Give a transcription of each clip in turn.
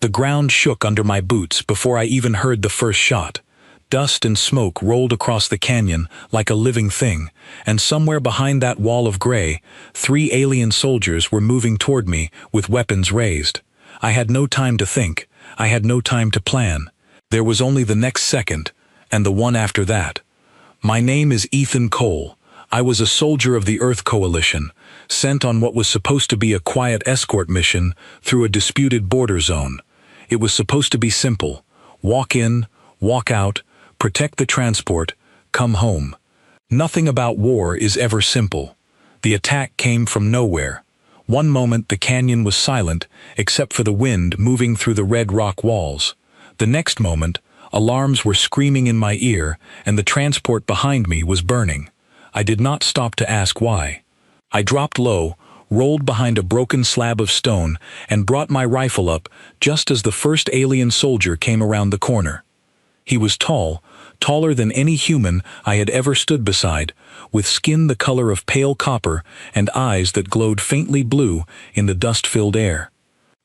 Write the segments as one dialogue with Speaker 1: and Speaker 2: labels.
Speaker 1: The ground shook under my boots before I even heard the first shot. Dust and smoke rolled across the canyon like a living thing, and somewhere behind that wall of gray, 3 alien soldiers were moving toward me with weapons raised. I had no time to think. I had no time to plan. There was only the next second, and the one after that. My name is Ethan Cole. I was a soldier of the Earth Coalition, sent on what was supposed to be a quiet escort mission through a disputed border zone. It was supposed to be simple. Walk in, walk out, protect the transport, come home. Nothing about war is ever simple. The attack came from nowhere. One moment the canyon was silent, except for the wind moving through the red rock walls. The next moment, alarms were screaming in my ear, and the transport behind me was burning. I did not stop to ask why. I dropped low, rolled behind a broken slab of stone, and brought my rifle up just as the first alien soldier came around the corner. He was tall, taller than any human I had ever stood beside, with skin the color of pale copper and eyes that glowed faintly blue in the dust-filled air.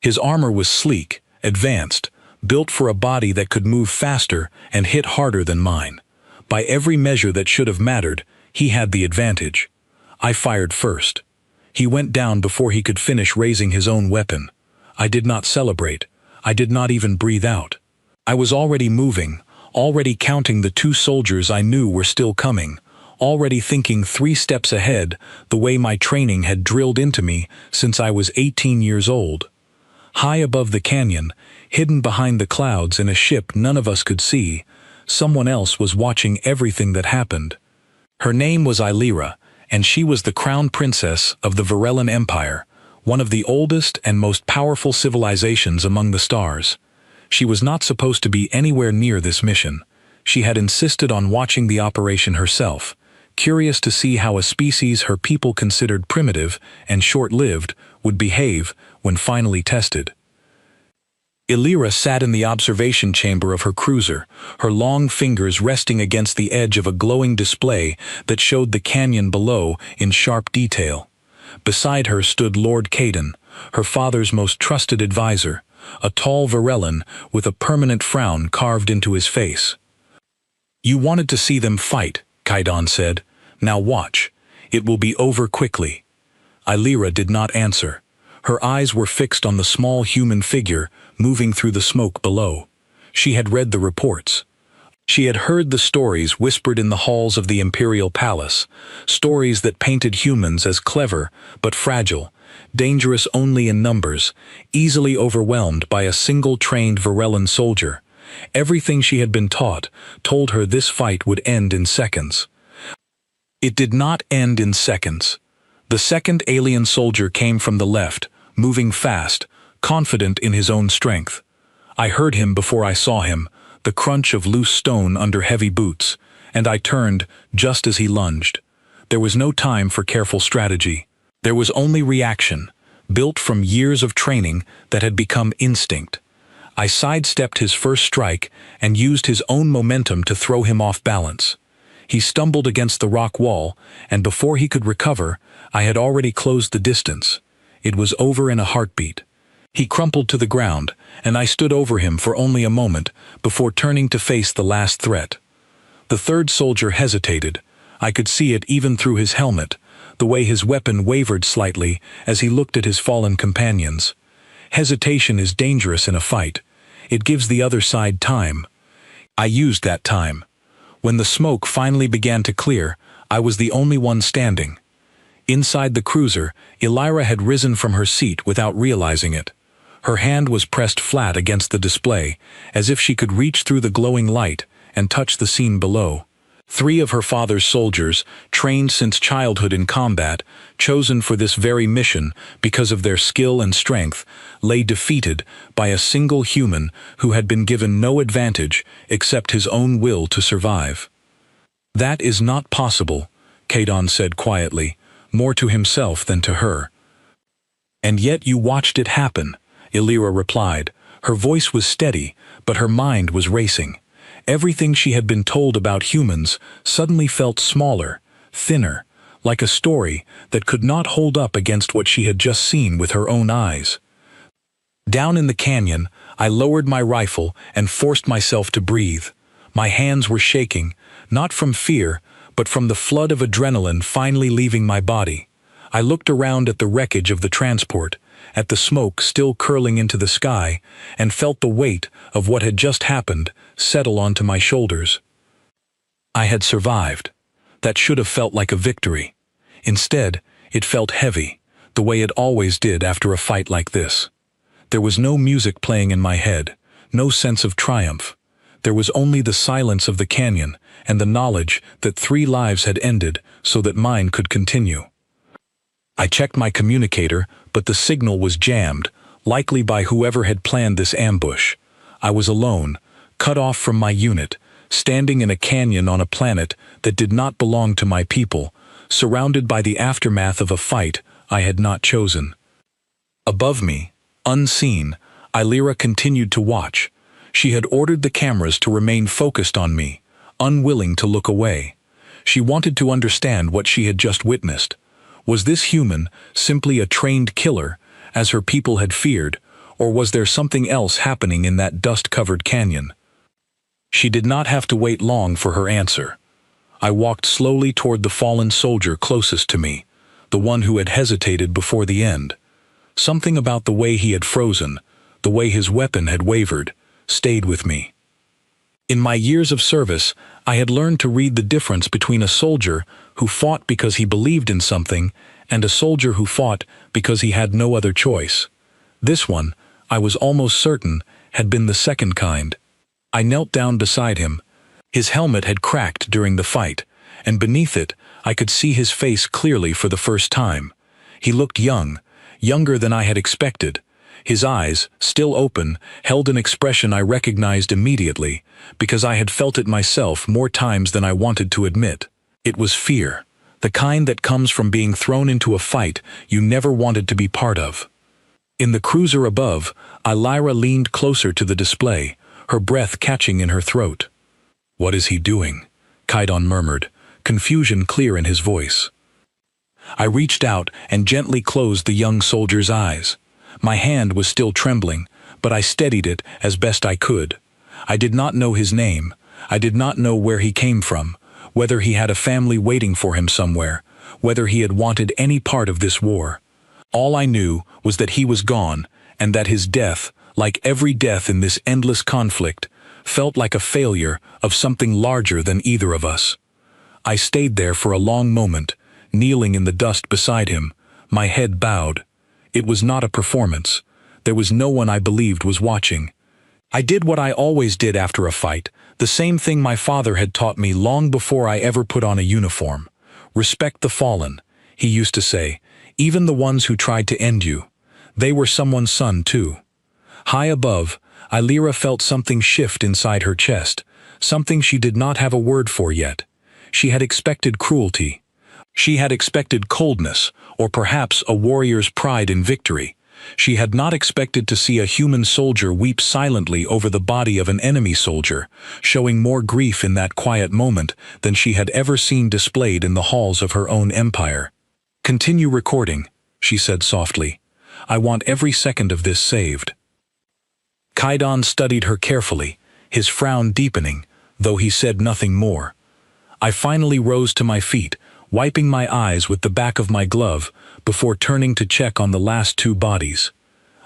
Speaker 1: His armor was sleek, advanced, built for a body that could move faster and hit harder than mine. By every measure that should have mattered, he had the advantage. I fired first. He went down before he could finish raising his own weapon. I did not celebrate. I did not even breathe out. I was already moving, already counting the 2 soldiers I knew were still coming, already thinking 3 steps ahead, the way my training had drilled into me since I was 18 years old. High above the canyon, hidden behind the clouds in a ship none of us could see, someone else was watching everything that happened. Her name was Illyra, and she was the crown princess of the Varellan Empire, one of the oldest and most powerful civilizations among the stars. She was not supposed to be anywhere near this mission. She had insisted on watching the operation herself, curious to see how a species her people considered primitive and short-lived would behave when finally tested. Illyra sat in the observation chamber of her cruiser, her long fingers resting against the edge of a glowing display that showed the canyon below in sharp detail. Beside her stood Lord Caden, her father's most trusted advisor, a tall Varellan with a permanent frown carved into his face. "You wanted to see them fight," Caden said. "Now watch. It will be over quickly." Illyra did not answer. Her eyes were fixed on the small human figure moving through the smoke below. She had read the reports. She had heard the stories whispered in the halls of the imperial palace, stories that painted humans as clever but fragile, dangerous only in numbers, easily overwhelmed by a single trained Varellan soldier. Everything she had been taught told her this fight would end in seconds. It did not end in seconds. The second alien soldier came from the left, moving fast, confident in his own strength. I heard him before I saw him, the crunch of loose stone under heavy boots, and I turned just as he lunged. There was no time for careful strategy. There was only reaction, built from years of training that had become instinct. I sidestepped his first strike and used his own momentum to throw him off balance. He stumbled against the rock wall, and before he could recover, I had already closed the distance. It was over in a heartbeat. He crumpled to the ground, and I stood over him for only a moment before turning to face the last threat. The third soldier hesitated. I could see it even through his helmet, the way his weapon wavered slightly as he looked at his fallen companions. Hesitation is dangerous in a fight. It gives the other side time. I used that time. When the smoke finally began to clear, I was the only one standing. Inside the cruiser, Illyra had risen from her seat without realizing it. Her hand was pressed flat against the display, as if she could reach through the glowing light and touch the scene below. 3 of her father's soldiers, trained since childhood in combat, chosen for this very mission because of their skill and strength, lay defeated by a single human who had been given no advantage except his own will to survive. "That is not possible," Caden said quietly, more to himself than to her. "And yet you watched it happen," Illyra replied. Her voice was steady, but her mind was racing. Everything she had been told about humans suddenly felt smaller, thinner, like a story that could not hold up against what she had just seen with her own eyes. Down in the canyon, I lowered my rifle and forced myself to breathe. My hands were shaking, not from fear, but from the flood of adrenaline finally leaving my body. I looked around at the wreckage of the transport, at the smoke still curling into the sky, and felt the weight of what had just happened settle onto my shoulders. I had survived. That should have felt like a victory. Instead, it felt heavy, the way it always did after a fight like this. There was no music playing in my head, no sense of triumph. There was only the silence of the canyon and the knowledge that 3 lives had ended so that mine could continue. I checked my communicator, but the signal was jammed, likely by whoever had planned this ambush. I was alone, cut off from my unit, standing in a canyon on a planet that did not belong to my people, surrounded by the aftermath of a fight I had not chosen. Above me, unseen, Illyra continued to watch. She had ordered the cameras to remain focused on me, unwilling to look away. She wanted to understand what she had just witnessed. Was this human simply a trained killer, as her people had feared, or was there something else happening in that dust-covered canyon? She did not have to wait long for her answer. I walked slowly toward the fallen soldier closest to me, the one who had hesitated before the end. Something about the way he had frozen, the way his weapon had wavered, stayed with me. In my years of service, I had learned to read the difference between a soldier who fought because he believed in something and a soldier who fought because he had no other choice. This one, I was almost certain, had been the second kind. I knelt down beside him. His helmet had cracked during the fight, and beneath it, I could see his face clearly for the first time. He looked young, younger than I had expected. His eyes, still open, held an expression I recognized immediately, because I had felt it myself more times than I wanted to admit. It was fear, the kind that comes from being thrown into a fight you never wanted to be part of. In the cruiser above, Illyra leaned closer to the display, her breath catching in her throat. "What is he doing?" Kaidan murmured, confusion clear in his voice. I reached out and gently closed the young soldier's eyes. My hand was still trembling, but I steadied it as best I could. I did not know his name. I did not know where he came from, whether he had a family waiting for him somewhere, whether he had wanted any part of this war. All I knew was that he was gone, and that his death, like every death in this endless conflict, felt like a failure of something larger than either of us. I stayed there for a long moment, kneeling in the dust beside him, my head bowed. It was not a performance. There was no one I believed was watching. I did what I always did after a fight, the same thing my father had taught me long before I ever put on a uniform. Respect the fallen, he used to say, even the ones who tried to end you. They were someone's son too. High above, Illyra felt something shift inside her chest, something she did not have a word for yet. She had expected cruelty. She had expected coldness, or perhaps a warrior's pride in victory. She had not expected to see a human soldier weep silently over the body of an enemy soldier, showing more grief in that quiet moment than she had ever seen displayed in the halls of her own empire. "Continue recording," she said softly. "I want every second of this saved." Kaidan studied her carefully, his frown deepening, though he said nothing more. I finally rose to my feet, wiping my eyes with the back of my glove before turning to check on the last 2 bodies.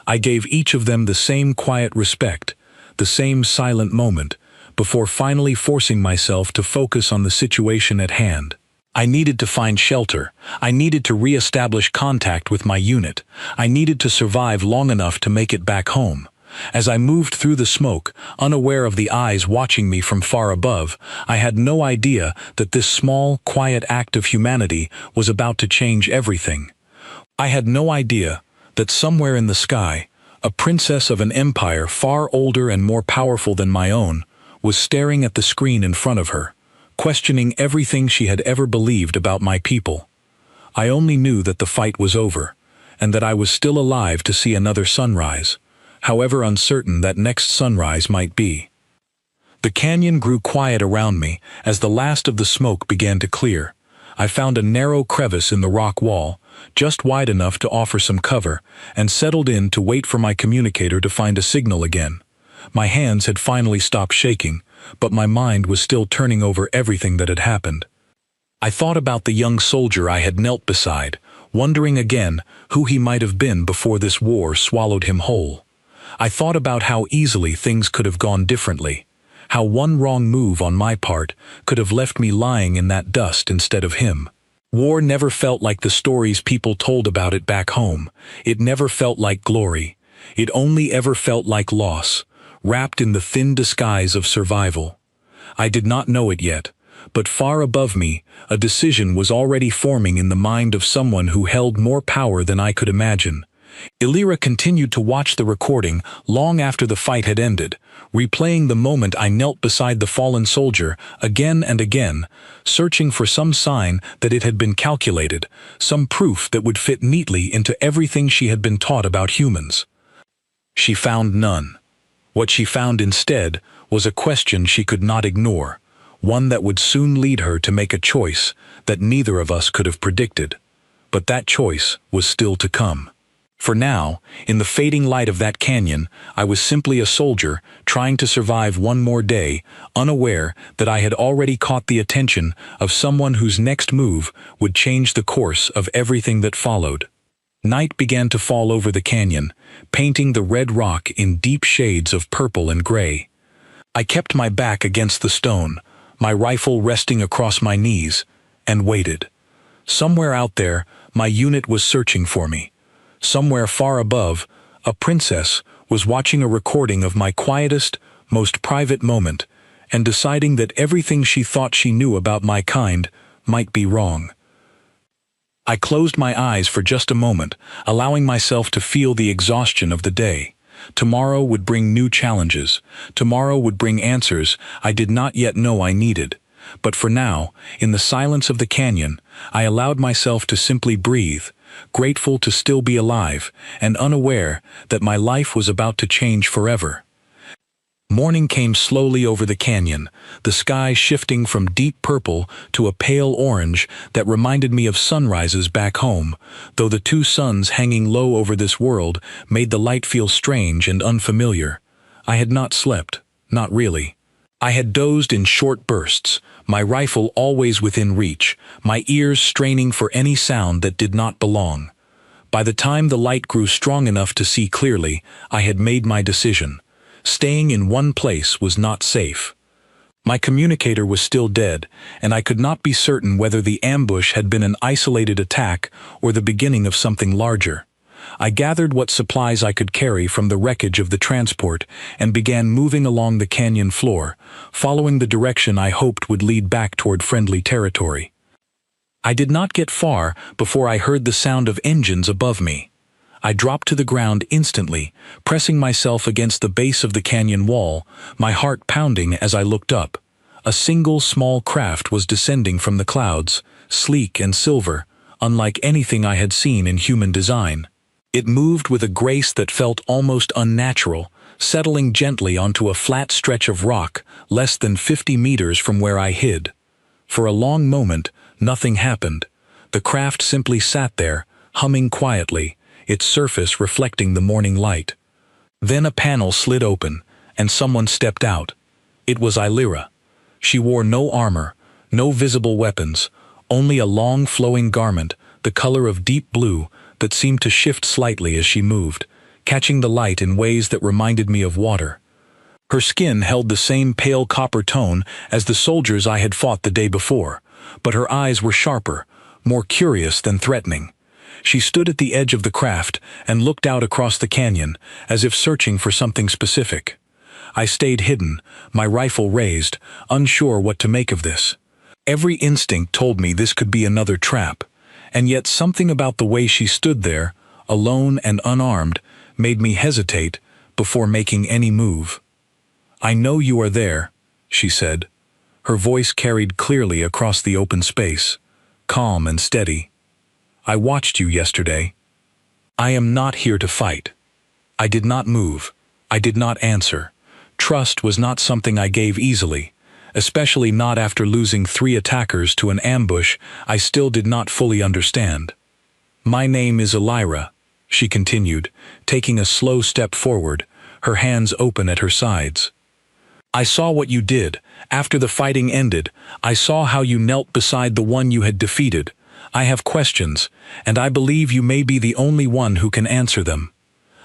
Speaker 1: I gave each of them the same quiet respect, the same silent moment, before finally forcing myself to focus on the situation at hand. I needed to find shelter. I needed to re-establish contact with my unit. I needed to survive long enough to make it back home. As I moved through the smoke, unaware of the eyes watching me from far above, I had no idea that this small, quiet act of humanity was about to change everything. I had no idea that somewhere in the sky, a princess of an empire far older and more powerful than my own, was staring at the screen in front of her, questioning everything she had ever believed about my people. I only knew that the fight was over, and that I was still alive to see another sunrise, however uncertain that next sunrise might be. The canyon grew quiet around me as the last of the smoke began to clear. I found a narrow crevice in the rock wall, just wide enough to offer some cover, and settled in to wait for my communicator to find a signal again. My hands had finally stopped shaking, but my mind was still turning over everything that had happened. I thought about the young soldier I had knelt beside, wondering again who he might have been before this war swallowed him whole. I thought about how easily things could have gone differently, how one wrong move on my part could have left me lying in that dust instead of him. War never felt like the stories people told about it back home. It never felt like glory. It only ever felt like loss, wrapped in the thin disguise of survival. I did not know it yet, but far above me, a decision was already forming in the mind of someone who held more power than I could imagine. Illyra continued to watch the recording long after the fight had ended, replaying the moment I knelt beside the fallen soldier again and again, searching for some sign that it had been calculated, some proof that would fit neatly into everything she had been taught about humans. She found none. What she found instead was a question she could not ignore, one that would soon lead her to make a choice that neither of us could have predicted. But that choice was still to come. For now, in the fading light of that canyon, I was simply a soldier trying to survive one more day, unaware that I had already caught the attention of someone whose next move would change the course of everything that followed. Night began to fall over the canyon, painting the red rock in deep shades of purple and gray. I kept my back against the stone, my rifle resting across my knees, and waited. Somewhere out there, my unit was searching for me. Somewhere far above, a princess was watching a recording of my quietest, most private moment, and deciding that everything she thought she knew about my kind might be wrong. I closed my eyes for just a moment, allowing myself to feel the exhaustion of the day. Tomorrow would bring new challenges. Tomorrow would bring answers I did not yet know I needed. But for now, in the silence of the canyon, I allowed myself to simply breathe, grateful to still be alive, and unaware that my life was about to change forever. Morning came slowly over the canyon, the sky shifting from deep purple to a pale orange that reminded me of sunrises back home, though the two suns hanging low over this world made the light feel strange and unfamiliar. I had not slept, not really. I had dozed in short bursts, my rifle always within reach, my ears straining for any sound that did not belong. By the time the light grew strong enough to see clearly, I had made my decision. Staying in one place was not safe. My communicator was still dead, and I could not be certain whether the ambush had been an isolated attack or the beginning of something larger. I gathered what supplies I could carry from the wreckage of the transport and began moving along the canyon floor, following the direction I hoped would lead back toward friendly territory. I did not get far before I heard the sound of engines above me. I dropped to the ground instantly, pressing myself against the base of the canyon wall, my heart pounding as I looked up. A single small craft was descending from the clouds, sleek and silver, unlike anything I had seen in human design. It moved with a grace that felt almost unnatural, settling gently onto a flat stretch of rock less than 50 meters from where I hid. For a long moment, nothing happened. The craft simply sat there, humming quietly, its surface reflecting the morning light. Then a panel slid open, and someone stepped out. It was Illyra. She wore no armor, no visible weapons, only a long flowing garment, the color of deep blue, that seemed to shift slightly as she moved, catching the light in ways that reminded me of water. Her skin held the same pale copper tone as the soldiers I had fought the day before, but her eyes were sharper, more curious than threatening. She stood at the edge of the craft and looked out across the canyon, as if searching for something specific. I stayed hidden, my rifle raised, unsure what to make of this. Every instinct told me this could be another trap, and yet something about the way she stood there, alone and unarmed, made me hesitate before making any move. "I know you are there," she said. Her voice carried clearly across the open space, calm and steady. "I watched you yesterday. I am not here to fight." I did not move. I did not answer. Trust was not something I gave easily, especially not after losing 3 attackers to an ambush I still did not fully understand. "My name is Elira," she continued, taking a slow step forward, her hands open at her sides. "I saw what you did. After the fighting ended, I saw how you knelt beside the one you had defeated. I have questions, and I believe you may be the only one who can answer them."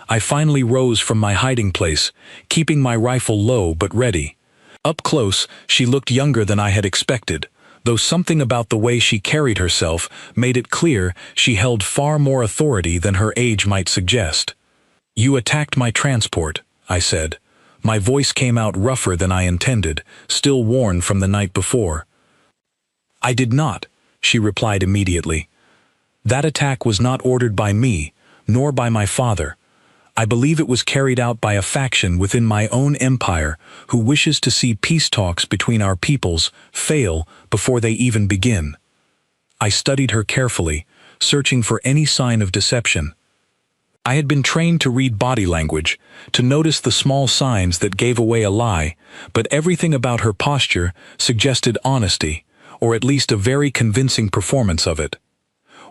Speaker 1: I finally rose from my hiding place, keeping my rifle low but ready. Up close, she looked younger than I had expected, though something about the way she carried herself made it clear she held far more authority than her age might suggest. "You attacked my transport," I said. My voice came out rougher than I intended, still worn from the night before. "I did not," she replied immediately. "That attack was not ordered by me, nor by my father. I believe it was carried out by a faction within my own empire who wishes to see peace talks between our peoples fail before they even begin." I studied her carefully, searching for any sign of deception. I had been trained to read body language, to notice the small signs that gave away a lie, but everything about her posture suggested honesty, or at least a very convincing performance of it.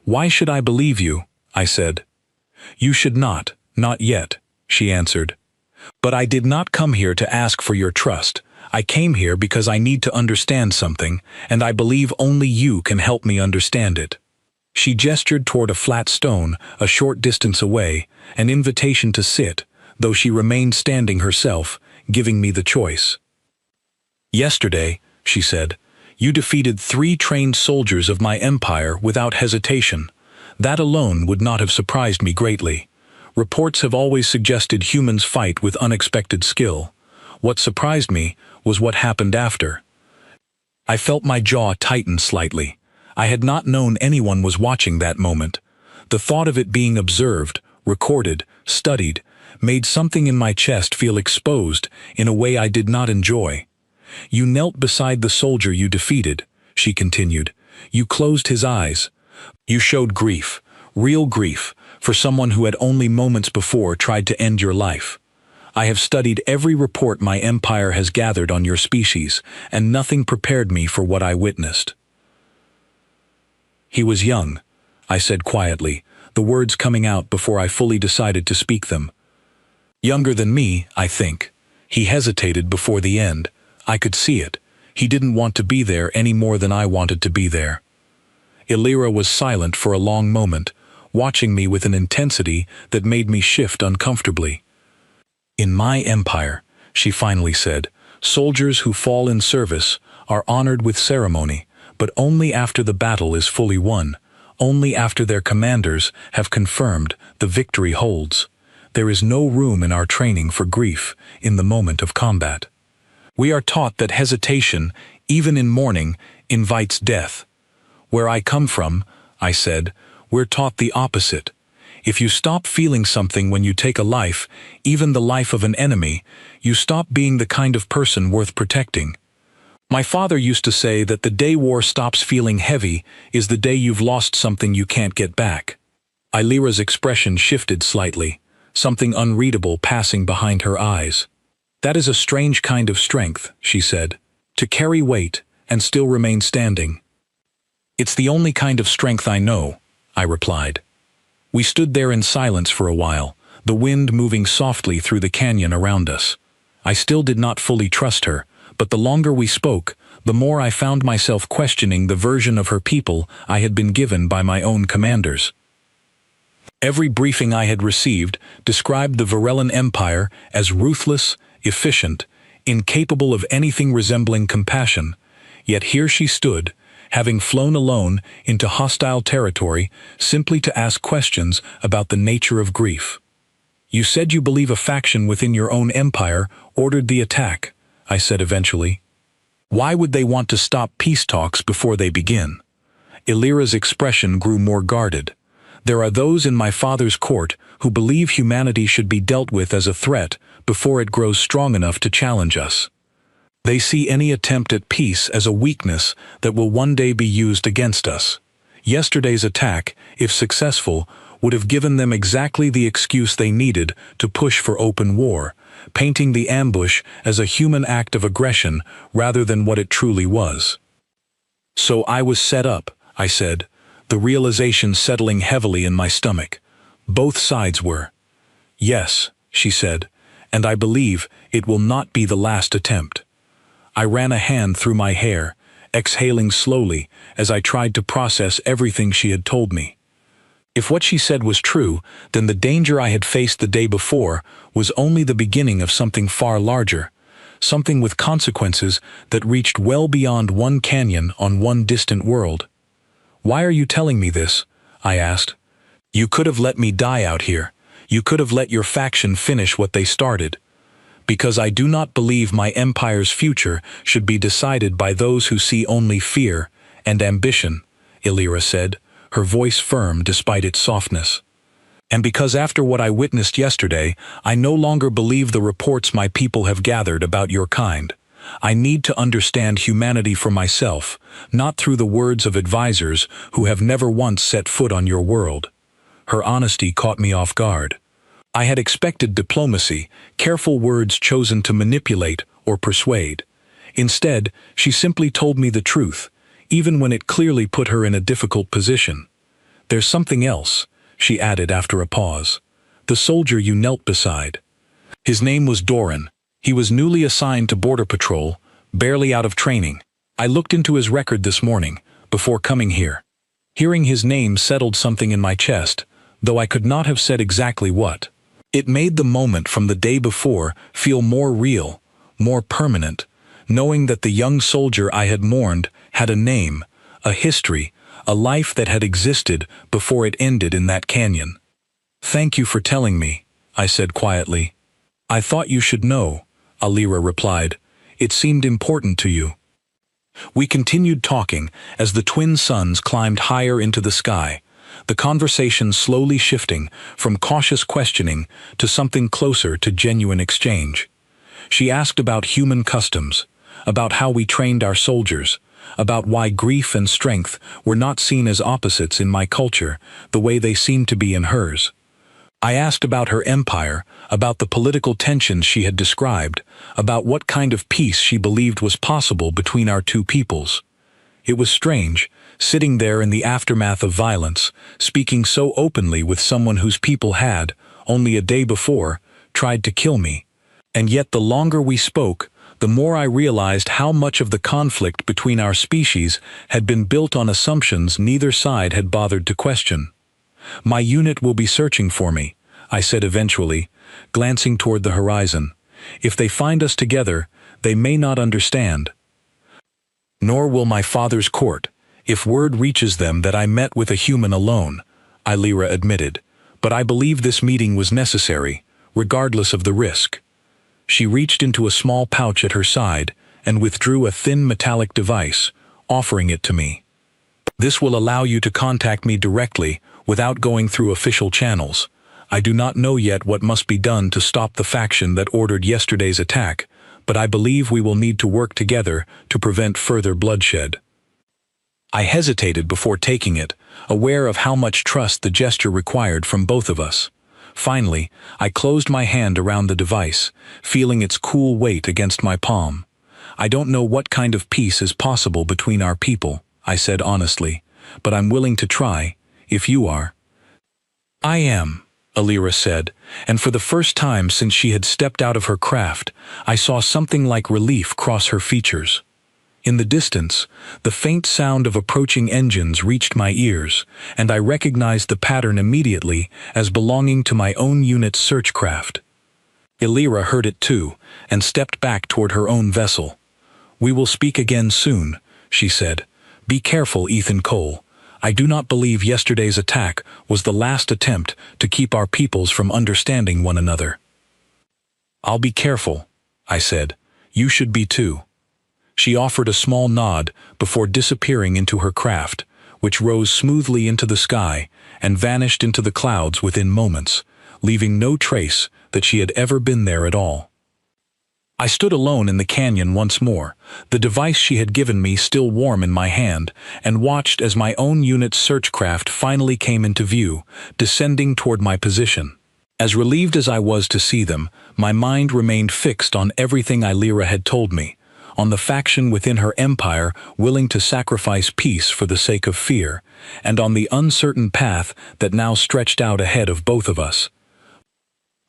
Speaker 1: "Why should I believe you?" I said. "You should not. Not yet," she answered. "But I did not come here to ask for your trust. I came here because I need to understand something, and I believe only you can help me understand it." She gestured toward a flat stone a short distance away, an invitation to sit, though she remained standing herself, giving me the choice. "Yesterday," she said, "you defeated 3 trained soldiers of my empire without hesitation. That alone would not have surprised me greatly. Reports have always suggested humans fight with unexpected skill. What surprised me was what happened after." I felt my jaw tighten slightly. I had not known anyone was watching that moment. The thought of it being observed, recorded, studied, made something in my chest feel exposed in a way I did not enjoy. "You knelt beside the soldier you defeated," she continued. "You closed his eyes. You showed grief, real grief, for someone who had only moments before tried to end your life. I have studied every report my empire has gathered on your species, and nothing prepared me for what I witnessed." "He was young," I said quietly, the words coming out before I fully decided to speak them. "Younger than me, I think. He hesitated before the end. I could see it. He didn't want to be there any more than I wanted to be there." Elira was silent for a long moment, watching me with an intensity that made me shift uncomfortably. "In my empire," she finally said, "soldiers who fall in service are honored with ceremony, but only after the battle is fully won, only after their commanders have confirmed the victory holds. There is no room in our training for grief in the moment of combat. We are taught that hesitation, even in mourning, invites death. Where I come from," I said, "we're taught the opposite. If you stop feeling something when you take a life, even the life of an enemy, you stop being the kind of person worth protecting. My father used to say that the day war stops feeling heavy is the day you've lost something you can't get back." Elira's expression shifted slightly, something unreadable passing behind her eyes. "That is a strange kind of strength," she said, "to carry weight and still remain standing." "It's the only kind of strength I know," I replied. We stood there in silence for a while, the wind moving softly through the canyon around us. I still did not fully trust her, but the longer we spoke, the more I found myself questioning the version of her people I had been given by my own commanders. Every briefing I had received described the Varellan Empire as ruthless, efficient, incapable of anything resembling compassion, yet here she stood, having flown alone into hostile territory simply to ask questions about the nature of grief. "You said you believe a faction within your own empire ordered the attack," I said eventually. "Why would they want to stop peace talks before they begin?" Elira's expression grew more guarded. "There are those in my father's court who believe humanity should be dealt with as a threat before it grows strong enough to challenge us. They see any attempt at peace as a weakness that will one day be used against us. Yesterday's attack, if successful, would have given them exactly the excuse they needed to push for open war, painting the ambush as a human act of aggression rather than what it truly was. "So I was set up," I said, the realization settling heavily in my stomach. Both sides were. "Yes," she said, "and I believe it will not be the last attempt." I ran a hand through my hair, exhaling slowly as I tried to process everything she had told me. If what she said was true, then the danger I had faced the day before was only the beginning of something far larger, something with consequences that reached well beyond one canyon on one distant world. "Why are you telling me this?" I asked. "You could have let me die out here. You could have let your faction finish what they started." "Because I do not believe my empire's future should be decided by those who see only fear and ambition," Illyra said, her voice firm despite its softness. "And because after what I witnessed yesterday, I no longer believe the reports my people have gathered about your kind. I need to understand humanity for myself, not through the words of advisors who have never once set foot on your world." Her honesty caught me off guard. I had expected diplomacy, careful words chosen to manipulate or persuade. Instead, she simply told me the truth, even when it clearly put her in a difficult position. "There's something else," she added after a pause. "The soldier you knelt beside. His name was Doran. He was newly assigned to Border Patrol, barely out of training. I looked into his record this morning, before coming here. Hearing his name settled something in my chest, though I could not have said exactly what. It made the moment from the day before feel more real, more permanent, knowing that the young soldier I had mourned had a name, a history, a life that had existed before it ended in that canyon. "Thank you for telling me," I said quietly. "I thought you should know," Illyra replied. "It seemed important to you." We continued talking as the twin suns climbed higher into the sky, the conversation slowly shifting from cautious questioning to something closer to genuine exchange. She asked about human customs, about how we trained our soldiers, about why grief and strength were not seen as opposites in my culture the way they seemed to be in hers. I asked about her empire, about the political tensions she had described, about what kind of peace she believed was possible between our two peoples. It was strange, sitting there in the aftermath of violence, speaking so openly with someone whose people had, only a day before, tried to kill me. And yet the longer we spoke, the more I realized how much of the conflict between our species had been built on assumptions neither side had bothered to question. "My unit will be searching for me," I said eventually, glancing toward the horizon. "If they find us together, they may not understand. Nor will my father's court, if word reaches them that I met with a human alone," Illyra admitted. "But I believe this meeting was necessary, regardless of the risk." She reached into a small pouch at her side and withdrew a thin metallic device, offering it to me. "This will allow you to contact me directly without going through official channels. I do not know yet what must be done to stop the faction that ordered yesterday's attack, but I believe we will need to work together to prevent further bloodshed." I hesitated before taking it, aware of how much trust the gesture required from both of us. Finally, I closed my hand around the device, feeling its cool weight against my palm. "I don't know what kind of peace is possible between our people," I said honestly, "but I'm willing to try, if you are." "I am," Illyra said, and for the first time since she had stepped out of her craft, I saw something like relief cross her features. In the distance, the faint sound of approaching engines reached my ears, and I recognized the pattern immediately as belonging to my own unit's search craft. Illyra heard it too, and stepped back toward her own vessel. "We will speak again soon," she said. "Be careful, Ethan Cole. I do not believe yesterday's attack was the last attempt to keep our peoples from understanding one another." "I'll be careful," I said. "You should be too." She offered a small nod before disappearing into her craft, which rose smoothly into the sky and vanished into the clouds within moments, leaving no trace that she had ever been there at all. I stood alone in the canyon once more, the device she had given me still warm in my hand, and watched as my own unit's search craft finally came into view, descending toward my position. As relieved as I was to see them, my mind remained fixed on everything Illyra had told me, on the faction within her empire willing to sacrifice peace for the sake of fear, and on the uncertain path that now stretched out ahead of both of us.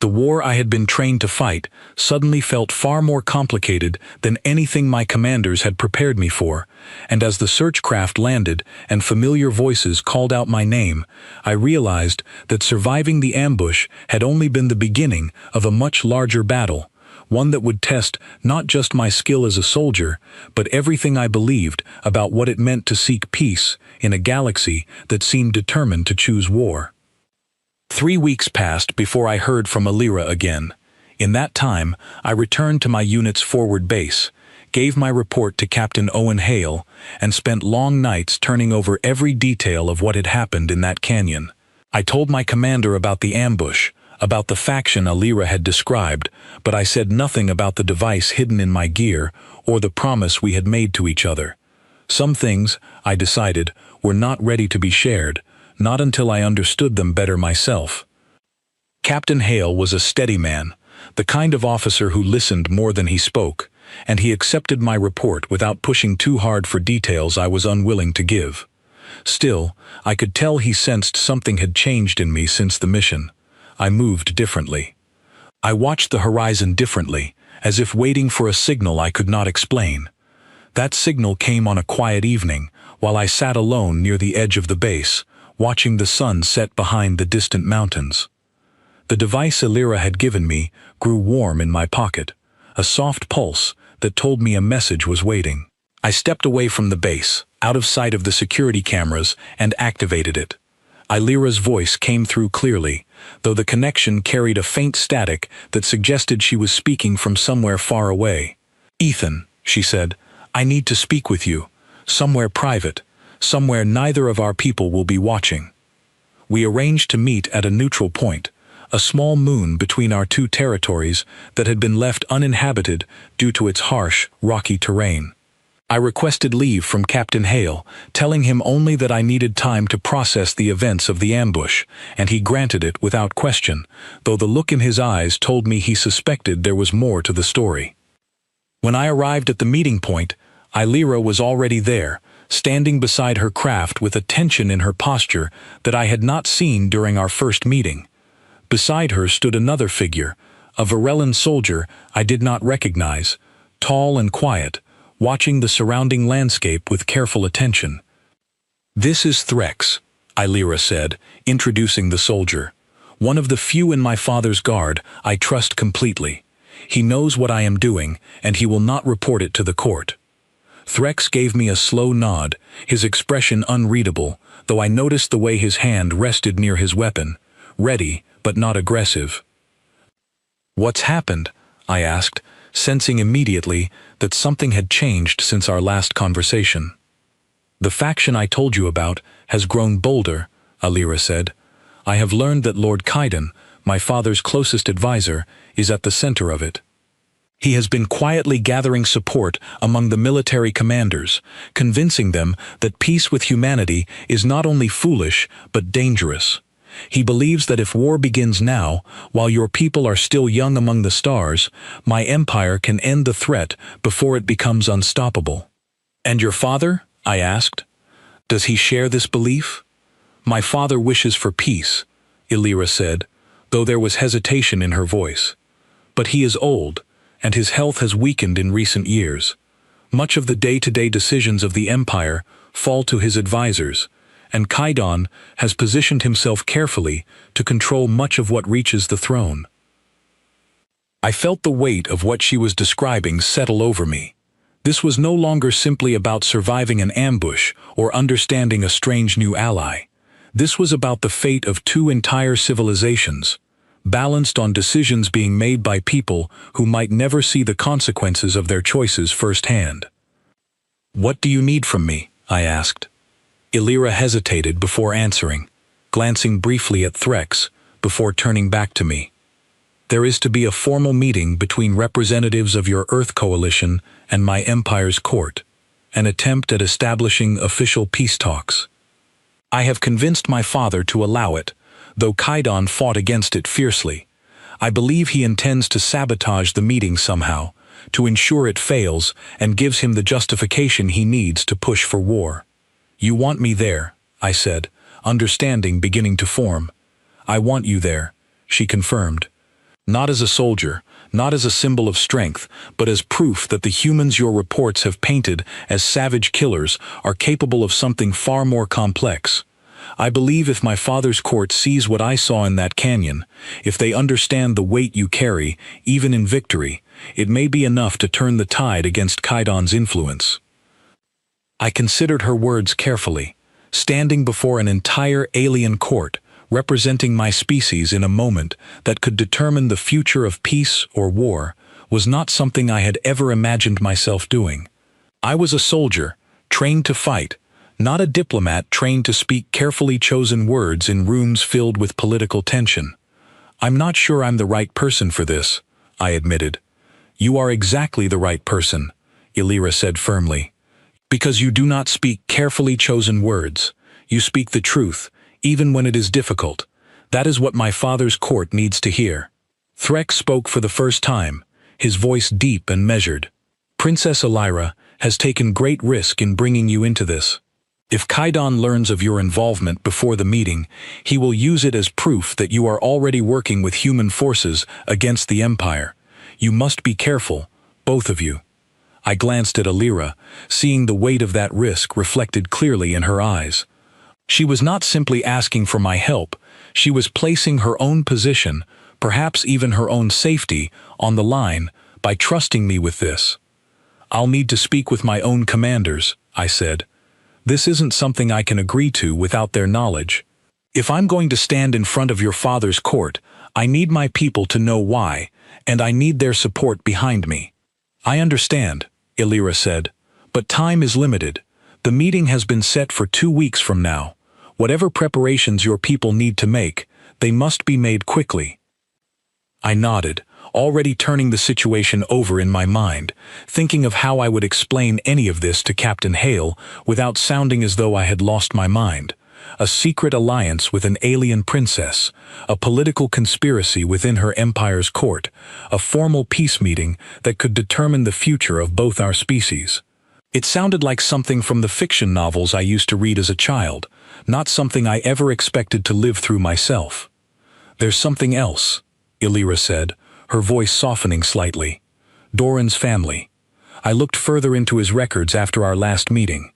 Speaker 1: The war I had been trained to fight suddenly felt far more complicated than anything my commanders had prepared me for, and as the search craft landed and familiar voices called out my name, I realized that surviving the ambush had only been the beginning of a much larger battle, one that would test not just my skill as a soldier, but everything I believed about what it meant to seek peace in a galaxy that seemed determined to choose war. 3 weeks passed before I heard from Illyra again. In that time, I returned to my unit's forward base, gave my report to Captain Owen Hale, and spent long nights turning over every detail of what had happened in that canyon. I told my commander about the ambush, about the faction Illyra had described, but I said nothing about the device hidden in my gear or the promise we had made to each other. Some things, I decided, were not ready to be shared, not until I understood them better myself. Captain Hale was a steady man, the kind of officer who listened more than he spoke, and he accepted my report without pushing too hard for details I was unwilling to give. Still, I could tell he sensed something had changed in me since the mission. I moved differently. I watched the horizon differently, as if waiting for a signal I could not explain. That signal came on a quiet evening, while I sat alone near the edge of the base, watching the sun set behind the distant mountains. The device Illyra had given me grew warm in my pocket, a soft pulse that told me a message was waiting. I stepped away from the base, out of sight of the security cameras, and activated it. Illyra's voice came through clearly, though the connection carried a faint static that suggested she was speaking from somewhere far away. "Ethan," she said, "I need to speak with you, somewhere private. Somewhere neither of our people will be watching." We arranged to meet at a neutral point, a small moon between our two territories that had been left uninhabited due to its harsh, rocky terrain. I requested leave from Captain Hale, telling him only that I needed time to process the events of the ambush, and he granted it without question, though the look in his eyes told me he suspected there was more to the story. When I arrived at the meeting point, Illyra was already there, standing beside her craft with a tension in her posture that I had not seen during our first meeting. Beside her stood another figure, a Varellan soldier I did not recognize, tall and quiet, watching the surrounding landscape with careful attention. "This is Threx," Illyra said, introducing the soldier. "One of the few in my father's guard I trust completely. He knows what I am doing, and he will not report it to the court." Threx gave me a slow nod, his expression unreadable, though I noticed the way his hand rested near his weapon, ready but not aggressive. "What's happened?" I asked, sensing immediately that something had changed since our last conversation. "The faction I told you about has grown bolder," Illyra said. "I have learned that Lord Kaidan, my father's closest advisor, is at the center of it. He has been quietly gathering support among the military commanders, convincing them that peace with humanity is not only foolish but dangerous. He believes that if war begins now, while your people are still young among the stars, my empire can end the threat before it becomes unstoppable." "And your father?" I asked. "Does he share this belief?" "My father wishes for peace," Illyra said, though there was hesitation in her voice. "But he is old, and his health has weakened in recent years. Much of the day-to-day decisions of the empire fall to his advisors, and Kaidan has positioned himself carefully to control much of what reaches the throne." I felt the weight of what she was describing settle over me. This was no longer simply about surviving an ambush or understanding a strange new ally. This was about the fate of two entire civilizations, balanced on decisions being made by people who might never see the consequences of their choices firsthand. "What do you need from me?" I asked. Illyra hesitated before answering, glancing briefly at Threx before turning back to me. "There is to be a formal meeting between representatives of your Earth Coalition and my Empire's court, an attempt at establishing official peace talks. I have convinced my father to allow it, though Kaidan fought against it fiercely. I believe he intends to sabotage the meeting somehow, to ensure it fails and gives him the justification he needs to push for war. You want me there, I said, understanding beginning to form. I want you there, she confirmed. Not as a soldier, not as a symbol of strength, but as proof that the humans your reports have painted as savage killers are capable of something far more complex. I believe if my father's court sees what I saw in that canyon, if they understand the weight you carry, even in victory, it may be enough to turn the tide against Kaidan's influence. I considered her words carefully. Standing before an entire alien court, representing my species in a moment that could determine the future of peace or war, was not something I had ever imagined myself doing. I was a soldier, trained to fight, not a diplomat trained to speak carefully chosen words in rooms filled with political tension. I'm not sure I'm the right person for this, I admitted. You are exactly the right person, Illyra said firmly. Because you do not speak carefully chosen words. You speak the truth, even when it is difficult. That is what my father's court needs to hear. Threk spoke for the first time, his voice deep and measured. Princess Illyra has taken great risk in bringing you into this. If Kaidan learns of your involvement before the meeting, he will use it as proof that you are already working with human forces against the Empire. You must be careful, both of you. I glanced at Illyra, seeing the weight of that risk reflected clearly in her eyes. She was not simply asking for my help, she was placing her own position, perhaps even her own safety, on the line by trusting me with this. I'll need to speak with my own commanders, I said. This isn't something I can agree to without their knowledge. If I'm going to stand in front of your father's court, I need my people to know why, and I need their support behind me. I understand, Illyra said, but time is limited. The meeting has been set for 2 weeks from now. Whatever preparations your people need to make, they must be made quickly. I nodded, already turning the situation over in my mind, thinking of how I would explain any of this to Captain Hale without sounding as though I had lost my mind. A secret alliance with an alien princess, a political conspiracy within her empire's court, a formal peace meeting that could determine the future of both our species. It sounded like something from the fiction novels I used to read as a child, not something I ever expected to live through myself. There's something else, Illyra said, her voice softening slightly. Doran's family. I looked further into his records after our last meeting.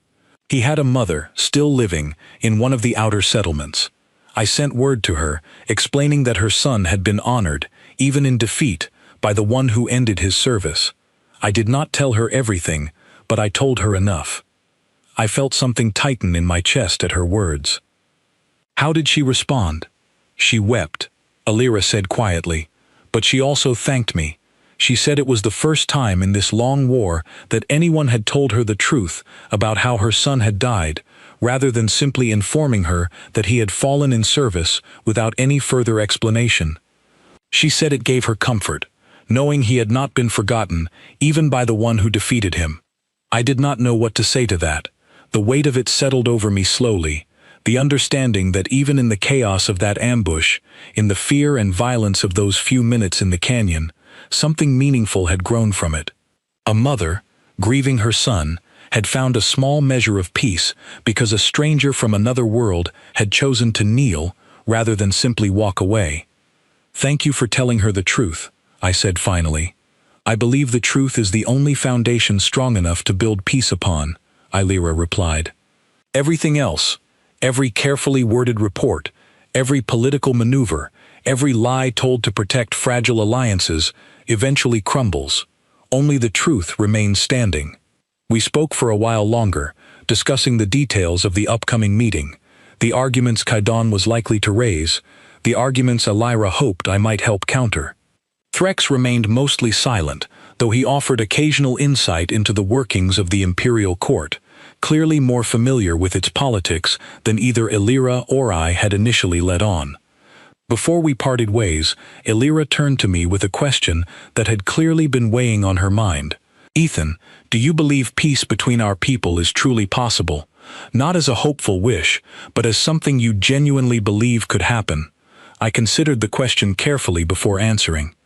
Speaker 1: He had a mother, still living, in one of the outer settlements. I sent word to her, explaining that her son had been honored, even in defeat, by the one who ended his service. I did not tell her everything, but I told her enough. I felt something tighten in my chest at her words. How did she respond? She wept, Illyra said quietly, but she also thanked me. She said it was the first time in this long war that anyone had told her the truth about how her son had died, rather than simply informing her that he had fallen in service without any further explanation. She said it gave her comfort, knowing he had not been forgotten, even by the one who defeated him. I did not know what to say to that. The weight of it settled over me slowly, the understanding that even in the chaos of that ambush, in the fear and violence of those few minutes in the canyon, something meaningful had grown from it. A mother, grieving her son, had found a small measure of peace because a stranger from another world had chosen to kneel rather than simply walk away. Thank you for telling her the truth, I said finally. I believe the truth is the only foundation strong enough to build peace upon, Illyra replied. Everything else, every carefully worded report, every political maneuver, every lie told to protect fragile alliances, eventually crumbles. Only the truth remains standing. We spoke for a while longer, discussing the details of the upcoming meeting, the arguments Kaidan was likely to raise, the arguments Illyra hoped I might help counter. Threx remained mostly silent, though he offered occasional insight into the workings of the imperial court, clearly more familiar with its politics than either Illyra or I had initially let on. Before we parted ways, Illyra turned to me with a question that had clearly been weighing on her mind. Ethan, do you believe peace between our people is truly possible? Not as a hopeful wish, but as something you genuinely believe could happen. I considered the question carefully before answering.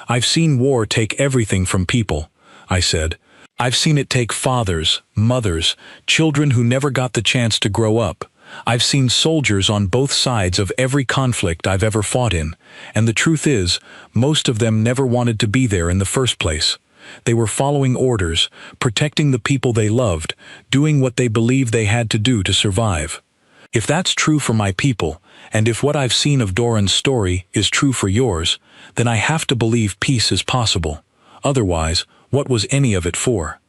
Speaker 1: "I've seen war take everything from people," I said. "I've seen it take fathers, mothers, children who never got the chance to grow up. I've seen soldiers on both sides of every conflict I've ever fought in, and the truth is, most of them never wanted to be there in the first place. They were following orders, protecting the people they loved, doing what they believed they had to do to survive. If that's true for my people, and if what I've seen of Doran's story is true for yours, then I have to believe peace is possible. Otherwise, what was any of it for?"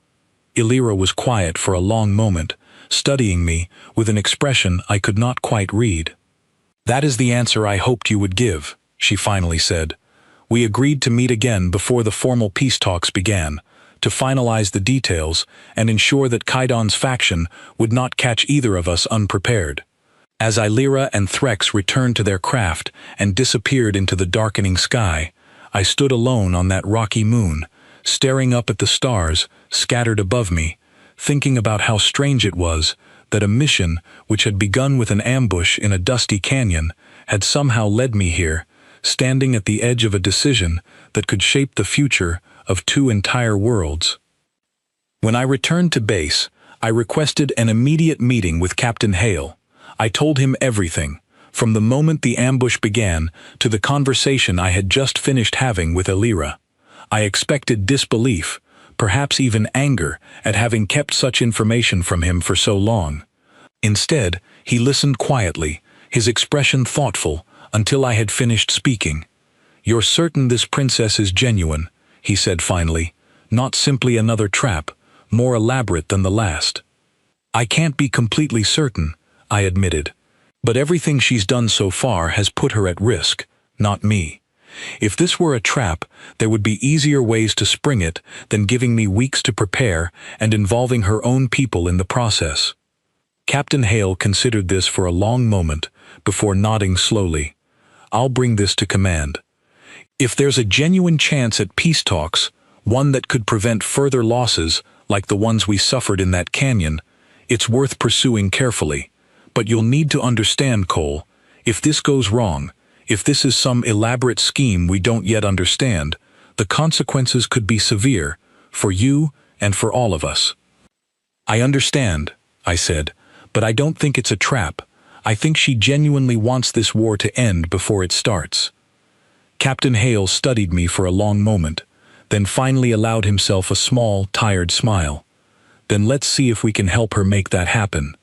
Speaker 1: Illyra was quiet for a long moment, studying me with an expression I could not quite read. "That is the answer I hoped you would give," she finally said. "We agreed to meet again before the formal peace talks began, to finalize the details and ensure that Kaidan's faction would not catch either of us unprepared." As Illyra and Threx returned to their craft and disappeared into the darkening sky, I stood alone on that rocky moon, staring up at the stars scattered above me, thinking about how strange it was that a mission which had begun with an ambush in a dusty canyon had somehow led me here, standing at the edge of a decision that could shape the future of two entire worlds. When I returned to base, I requested an immediate meeting with Captain Hale. I told him everything, from the moment the ambush began to the conversation I had just finished having with Illyra. I expected disbelief, perhaps even anger, at having kept such information from him for so long. Instead, he listened quietly, his expression thoughtful, until I had finished speaking. "You're certain this princess is genuine," he said finally, "not simply another trap, more elaborate than the last?" "I can't be completely certain," I admitted, "but everything she's done so far has put her at risk, not me. If this were a trap, there would be easier ways to spring it than giving me weeks to prepare and involving her own people in the process." Captain Hale considered this for a long moment before nodding slowly. "I'll bring this to command. If there's a genuine chance at peace talks, one that could prevent further losses like the ones we suffered in that canyon, it's worth pursuing carefully. But you'll need to understand, Cole, if this goes wrong, if this is some elaborate scheme we don't yet understand, the consequences could be severe, for you and for all of us." "I understand," I said, "but I don't think it's a trap. I think she genuinely wants this war to end before it starts." Captain Hale studied me for a long moment, then finally allowed himself a small, tired smile. "Then let's see if we can help her make that happen."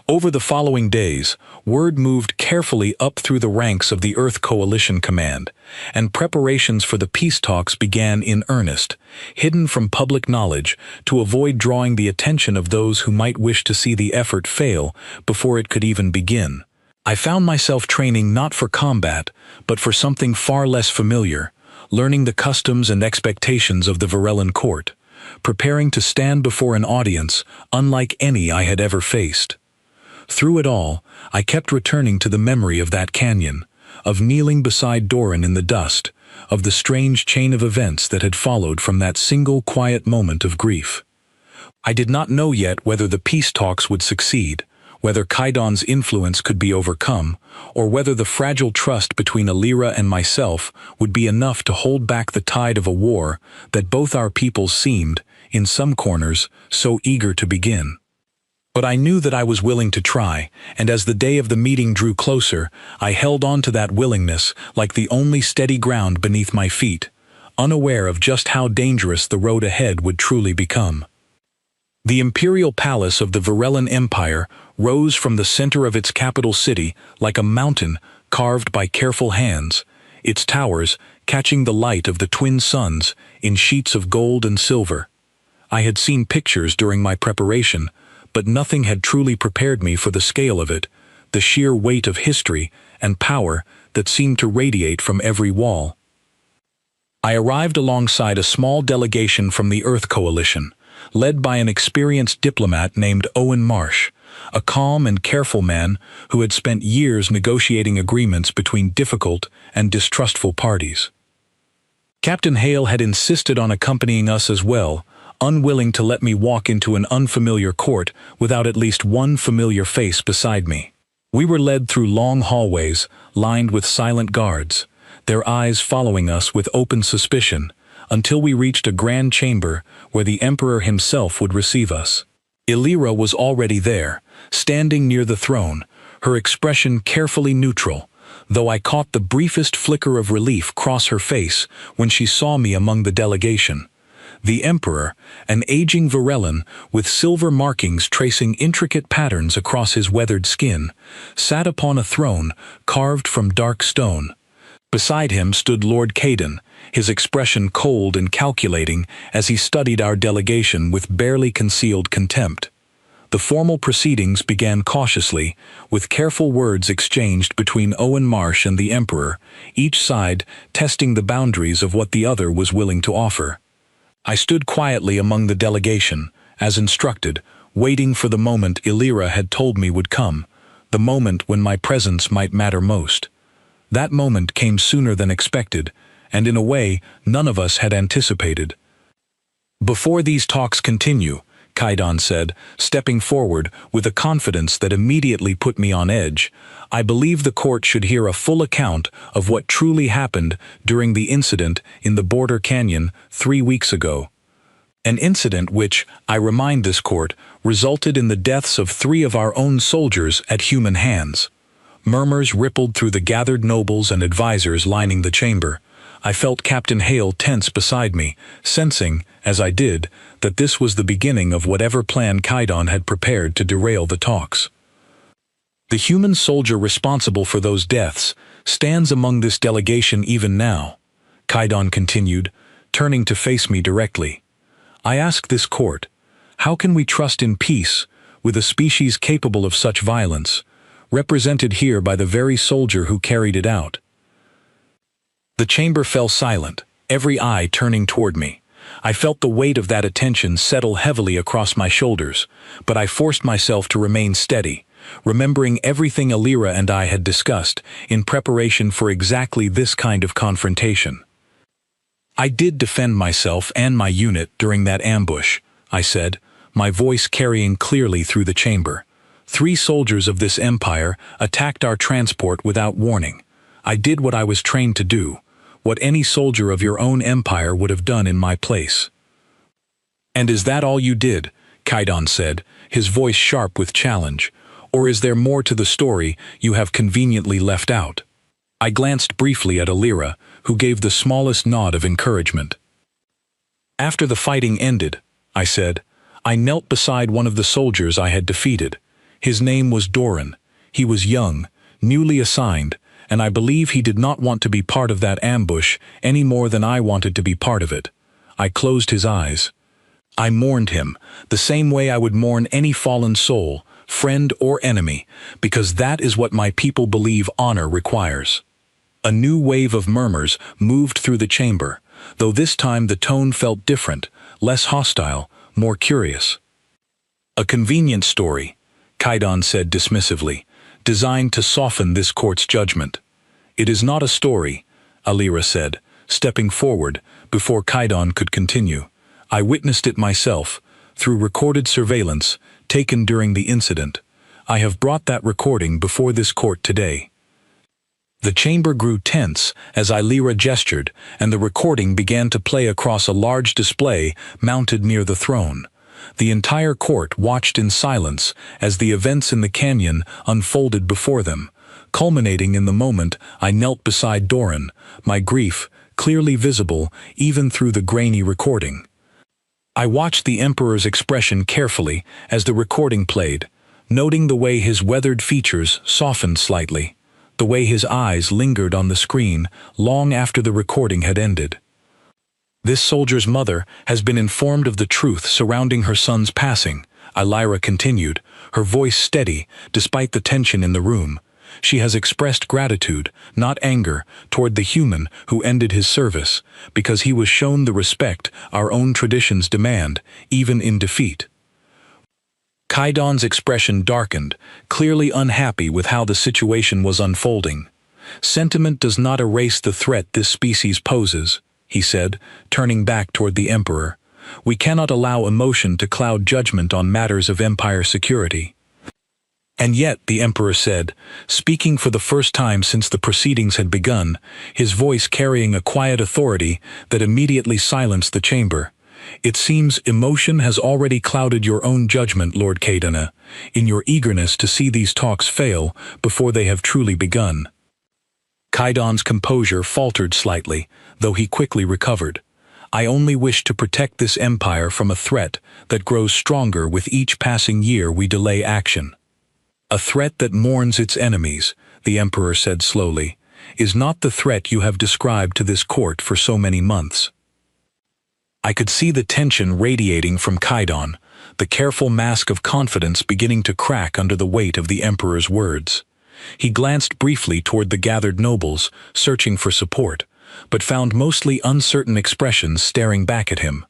Speaker 1: Over the following days, word moved carefully up through the ranks of the Earth Coalition Command, and preparations for the peace talks began in earnest, hidden from public knowledge to avoid drawing the attention of those who might wish to see the effort fail before it could even begin. I found myself training not for combat, but for something far less familiar, learning the customs and expectations of the Varellan court, preparing to stand before an audience unlike any I had ever faced. Through it all, I kept returning to the memory of that canyon, of kneeling beside Doran in the dust, of the strange chain of events that had followed from that single quiet moment of grief. I did not know yet whether the peace talks would succeed, whether Kaidan's influence could be overcome, or whether the fragile trust between Illyra and myself would be enough to hold back the tide of a war that both our peoples seemed, in some corners, so eager to begin. But I knew that I was willing to try, and as the day of the meeting drew closer, I held on to that willingness like the only steady ground beneath my feet, unaware of just how dangerous the road ahead would truly become. The imperial palace of the Varellan Empire rose from the center of its capital city like a mountain carved by careful hands, its towers catching the light of the twin suns in sheets of gold and silver. I had seen pictures during my preparation, but nothing had truly prepared me for the scale of it, the sheer weight of history and power that seemed to radiate from every wall. I arrived alongside a small delegation from the Earth Coalition, led by an experienced diplomat named Owen Marsh, a calm and careful man who had spent years negotiating agreements between difficult and distrustful parties. Captain Hale had insisted on accompanying us as well, unwilling to let me walk into an unfamiliar court without at least one familiar face beside me. We were led through long hallways, lined with silent guards, their eyes following us with open suspicion, until we reached a grand chamber where the Emperor himself would receive us. Illyra was already there, standing near the throne, her expression carefully neutral, though I caught the briefest flicker of relief cross her face when she saw me among the delegation. The Emperor, an aging Varellan with silver markings tracing intricate patterns across his weathered skin, sat upon a throne carved from dark stone. Beside him stood Lord Caden, his expression cold and calculating as he studied our delegation with barely concealed contempt. The formal proceedings began cautiously, with careful words exchanged between Owen Marsh and the Emperor, each side testing the boundaries of what the other was willing to offer. I stood quietly among the delegation, as instructed, waiting for the moment Illyra had told me would come, the moment when my presence might matter most. That moment came sooner than expected, and in a way none of us had anticipated. "Before these talks continue," Kaidan said, stepping forward with a confidence that immediately put me on edge, "I believe the court should hear a full account of what truly happened during the incident in the Border Canyon 3 weeks ago. An incident which, I remind this court, resulted in the deaths of 3 of our own soldiers at human hands." Murmurs rippled through the gathered nobles and advisors lining the chamber. I felt Captain Hale tense beside me, sensing, as I did, that this was the beginning of whatever plan Kaidan had prepared to derail the talks. "The human soldier responsible for those deaths stands among this delegation even now," Kaidan continued, turning to face me directly. "I ask this court, how can we trust in peace with a species capable of such violence, represented here by the very soldier who carried it out?" The chamber fell silent, every eye turning toward me. I felt the weight of that attention settle heavily across my shoulders, but I forced myself to remain steady, remembering everything Illyra and I had discussed in preparation for exactly this kind of confrontation. "I did defend myself and my unit during that ambush," I said, my voice carrying clearly through the chamber. 3 soldiers of this empire attacked our transport without warning. I did what I was trained to do, what any soldier of your own empire would have done in my place." "And is that all you did?" Kaidan said, his voice sharp with challenge. "Or is there more to the story you have conveniently left out?" I glanced briefly at Illyra, who gave the smallest nod of encouragement. "After the fighting ended," I said, "I knelt beside one of the soldiers I had defeated. His name was Doran. He was young, newly assigned, and I believe he did not want to be part of that ambush any more than I wanted to be part of it. I closed his eyes. I mourned him, the same way I would mourn any fallen soul, friend or enemy, because that is what my people believe honor requires." A new wave of murmurs moved through the chamber, though this time the tone felt different, less hostile, more curious. "A convenient story," Kaidan said dismissively, "designed to soften this court's judgment." "It is not a story," Illyra said, stepping forward before Kaidan could continue. "I witnessed it myself, through recorded surveillance taken during the incident. I have brought that recording before this court today." The chamber grew tense as Illyra gestured, and the recording began to play across a large display mounted near the throne. The entire court watched in silence as the events in the canyon unfolded before them, culminating in the moment I knelt beside Doran, my grief clearly visible even through the grainy recording. I watched the Emperor's expression carefully as the recording played, noting the way his weathered features softened slightly, the way his eyes lingered on the screen long after the recording had ended. "This soldier's mother has been informed of the truth surrounding her son's passing," Illyra continued, her voice steady despite the tension in the room. "She has expressed gratitude, not anger, toward the human who ended his service, because he was shown the respect our own traditions demand, even in defeat." Kaidan's expression darkened, clearly unhappy with how the situation was unfolding. "Sentiment does not erase the threat this species poses," he said, turning back toward the Emperor. "We cannot allow emotion to cloud judgment on matters of empire security." And yet, the emperor said, speaking for the first time since the proceedings had begun, his voice carrying a quiet authority that immediately silenced the chamber, "It seems emotion has already clouded your own judgment, Lord Cadana, in your eagerness to see these talks fail before they have truly begun." Kaidan's composure faltered slightly, though he quickly recovered. "I only wish to protect this empire from a threat that grows stronger with each passing year we delay action." "A threat that mourns its enemies," the emperor said slowly, "is not the threat you have described to this court for so many months." I could see the tension radiating from Kaidan, the careful mask of confidence beginning to crack under the weight of the emperor's words. He glanced briefly toward the gathered nobles, searching for support, but found mostly uncertain expressions staring back at him.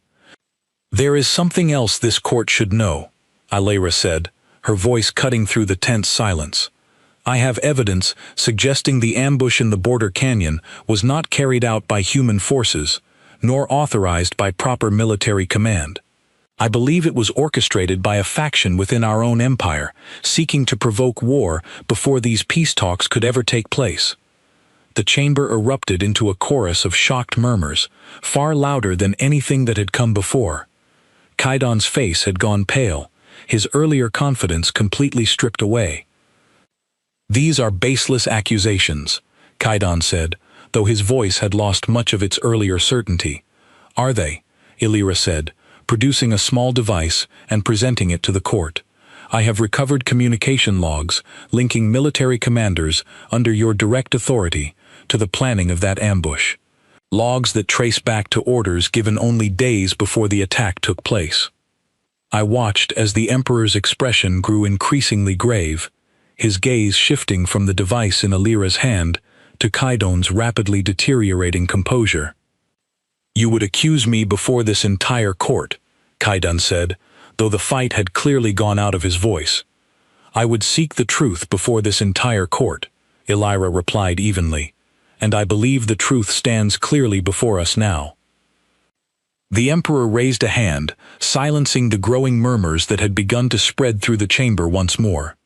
Speaker 1: "There is something else this court should know," Alira said, her voice cutting through the tense silence. "I have evidence suggesting the ambush in the border canyon was not carried out by human forces, nor authorized by proper military command. I believe it was orchestrated by a faction within our own empire, seeking to provoke war before these peace talks could ever take place." The chamber erupted into a chorus of shocked murmurs, far louder than anything that had come before. Kaidan's face had gone pale, his earlier confidence completely stripped away. "These are baseless accusations," Kaidan said, though his voice had lost much of its earlier certainty. "Are they?" Alira said, producing a small device and presenting it to the court. "I have recovered communication logs linking military commanders under your direct authority to the planning of that ambush. Logs that trace back to orders given only days before the attack took place." I watched as the emperor's expression grew increasingly grave, his gaze shifting from the device in Alira's hand to Kaidan's rapidly deteriorating composure. "You would accuse me before this entire court," Kaidan said, though the fight had clearly gone out of his voice. "I would seek the truth before this entire court," Alira replied evenly, "and I believe the truth stands clearly before us now." The emperor raised a hand, silencing the growing murmurs that had begun to spread through the chamber once more.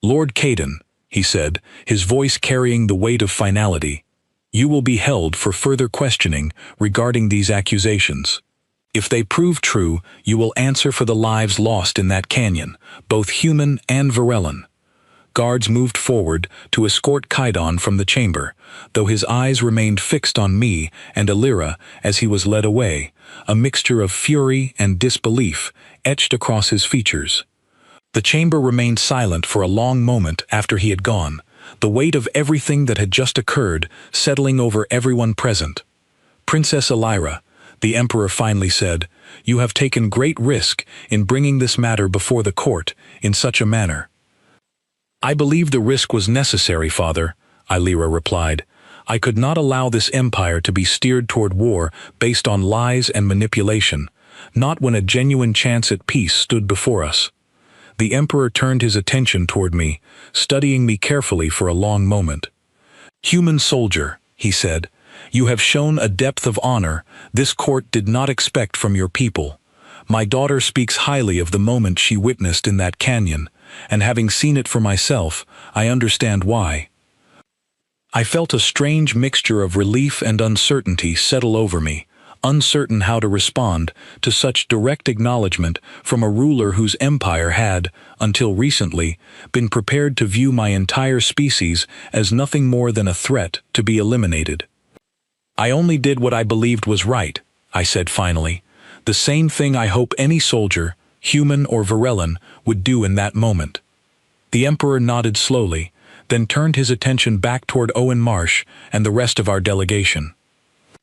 Speaker 1: "Lord Kaidan," he said, his voice carrying the weight of finality, "you will be held for further questioning regarding these accusations. If they prove true, you will answer for the lives lost in that canyon, both human and Varellan." Guards moved forward to escort Kaidan from the chamber, though his eyes remained fixed on me and Alira as he was led away, a mixture of fury and disbelief etched across his features. The chamber remained silent for a long moment after he had gone, the weight of everything that had just occurred settling over everyone present. "Princess Alira," the emperor finally said, "you have taken great risk in bringing this matter before the court in such a manner." "I believe the risk was necessary, Father," Alira replied. "I could not allow this empire to be steered toward war based on lies and manipulation, not when a genuine chance at peace stood before us." The emperor turned his attention toward me, studying me carefully for a long moment. "Human soldier," he said, "you have shown a depth of honor this court did not expect from your people. My daughter speaks highly of the moment she witnessed in that canyon, and having seen it for myself, I understand why." I felt a strange mixture of relief and uncertainty settle over me, uncertain how to respond to such direct acknowledgement from a ruler whose empire had, until recently, been prepared to view my entire species as nothing more than a threat to be eliminated. "I only did what I believed was right," I said finally, "the same thing I hope any soldier, human or Varellan, would do in that moment." The emperor nodded slowly, then turned his attention back toward Owen Marsh and the rest of our delegation.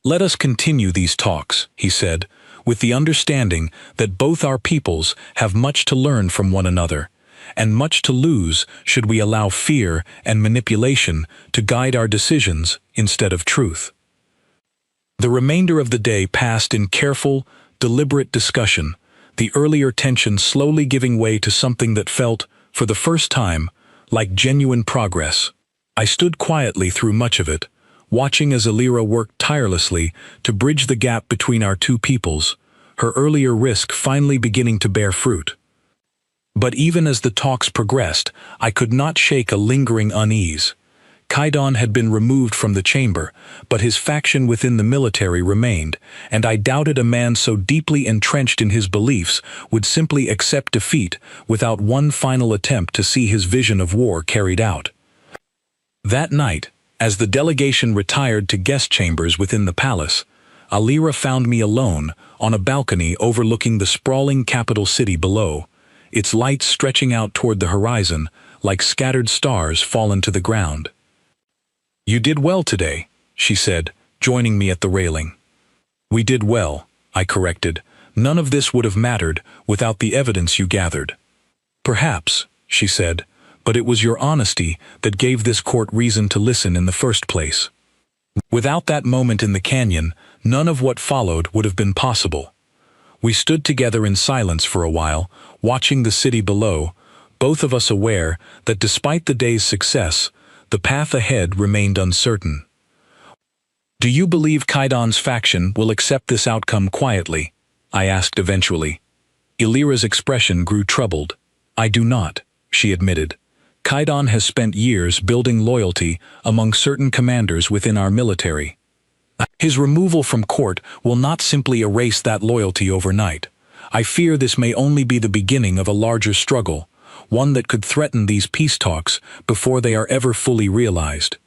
Speaker 1: "Let us continue these talks," he said, "with the understanding that both our peoples have much to learn from one another, and much to lose should we allow fear and manipulation to guide our decisions instead of truth." The remainder of the day passed in careful, deliberate discussion, the earlier tension slowly giving way to something that felt, for the first time, like genuine progress. I stood quietly through much of it, watching as Alira worked tirelessly to bridge the gap between our two peoples, her earlier risk finally beginning to bear fruit. But even as the talks progressed, I could not shake a lingering unease. Kaidan had been removed from the chamber, but his faction within the military remained, and I doubted a man so deeply entrenched in his beliefs would simply accept defeat without one final attempt to see his vision of war carried out. That night, as the delegation retired to guest chambers within the palace, Alira found me alone on a balcony overlooking the sprawling capital city below, its lights stretching out toward the horizon like scattered stars fallen to the ground. "You did well today," she said, joining me at the railing. "We did well," I corrected. "None of this would have mattered without the evidence you gathered." "Perhaps," she said, "but it was your honesty that gave this court reason to listen in the first place. Without that moment in the canyon, none of what followed would have been possible." We stood together in silence for a while, watching the city below, both of us aware that despite the day's success, the path ahead remained uncertain. "Do you believe Kaidan's faction will accept this outcome quietly?" I asked eventually. Illyra's expression grew troubled. "I do not," she admitted. "Kaidan has spent years building loyalty among certain commanders within our military. His removal from court will not simply erase that loyalty overnight. I fear this may only be the beginning of a larger struggle, one that could threaten these peace talks before they are ever fully realized."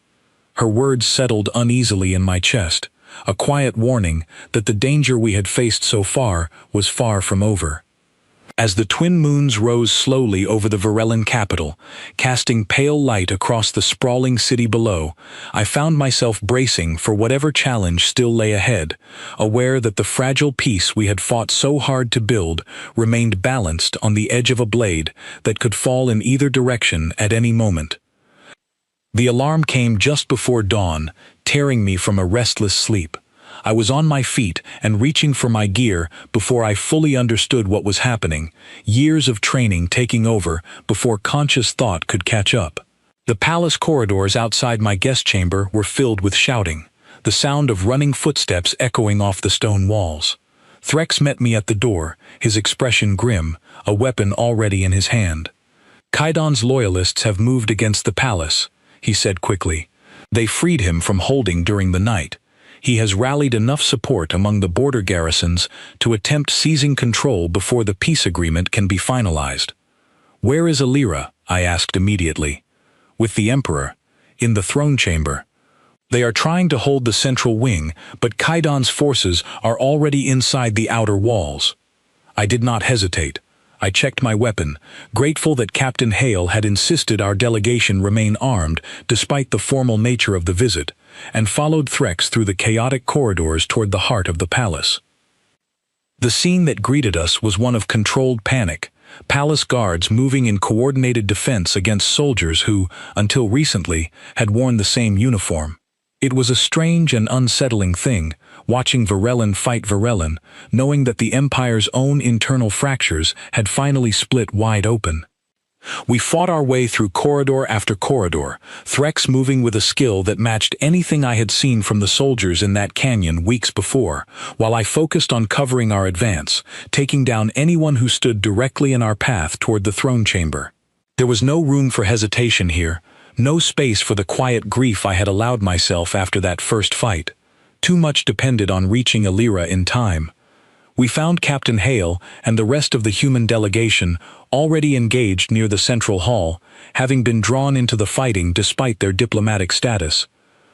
Speaker 1: Her words settled uneasily in my chest, a quiet warning that the danger we had faced so far was far from over. As the twin moons rose slowly over the Varellan capital, casting pale light across the sprawling city below, I found myself bracing for whatever challenge still lay ahead, aware that the fragile peace we had fought so hard to build remained balanced on the edge of a blade that could fall in either direction at any moment. The alarm came just before dawn, tearing me from a restless sleep. I was on my feet and reaching for my gear before I fully understood what was happening, years of training taking over before conscious thought could catch up. The palace corridors outside my guest chamber were filled with shouting, the sound of running footsteps echoing off the stone walls. Threx met me at the door, his expression grim, a weapon already in his hand. "Kaidan's loyalists have moved against the palace," he said quickly. "They freed him from holding during the night. He has rallied enough support among the border garrisons to attempt seizing control before the peace agreement can be finalized." "Where is Alira?" I asked immediately. "With the Emperor, in the throne chamber. They are trying to hold the central wing, but Kaidan's forces are already inside the outer walls." I did not hesitate. I checked my weapon, grateful that Captain Hale had insisted our delegation remain armed despite the formal nature of the visit, and followed Threx through the chaotic corridors toward the heart of the palace. The scene that greeted us was one of controlled panic, palace guards moving in coordinated defense against soldiers who, until recently, had worn the same uniform. It was a strange and unsettling thing, watching Varellan fight Varellan, knowing that the Empire's own internal fractures had finally split wide open. We fought our way through corridor after corridor, Threx moving with a skill that matched anything I had seen from the soldiers in that canyon weeks before, while I focused on covering our advance, taking down anyone who stood directly in our path toward the throne chamber. There was no room for hesitation here, no space for the quiet grief I had allowed myself after that first fight. Too much depended on reaching Alira in time. We found Captain Hale and the rest of the human delegation already engaged near the central hall, having been drawn into the fighting despite their diplomatic status.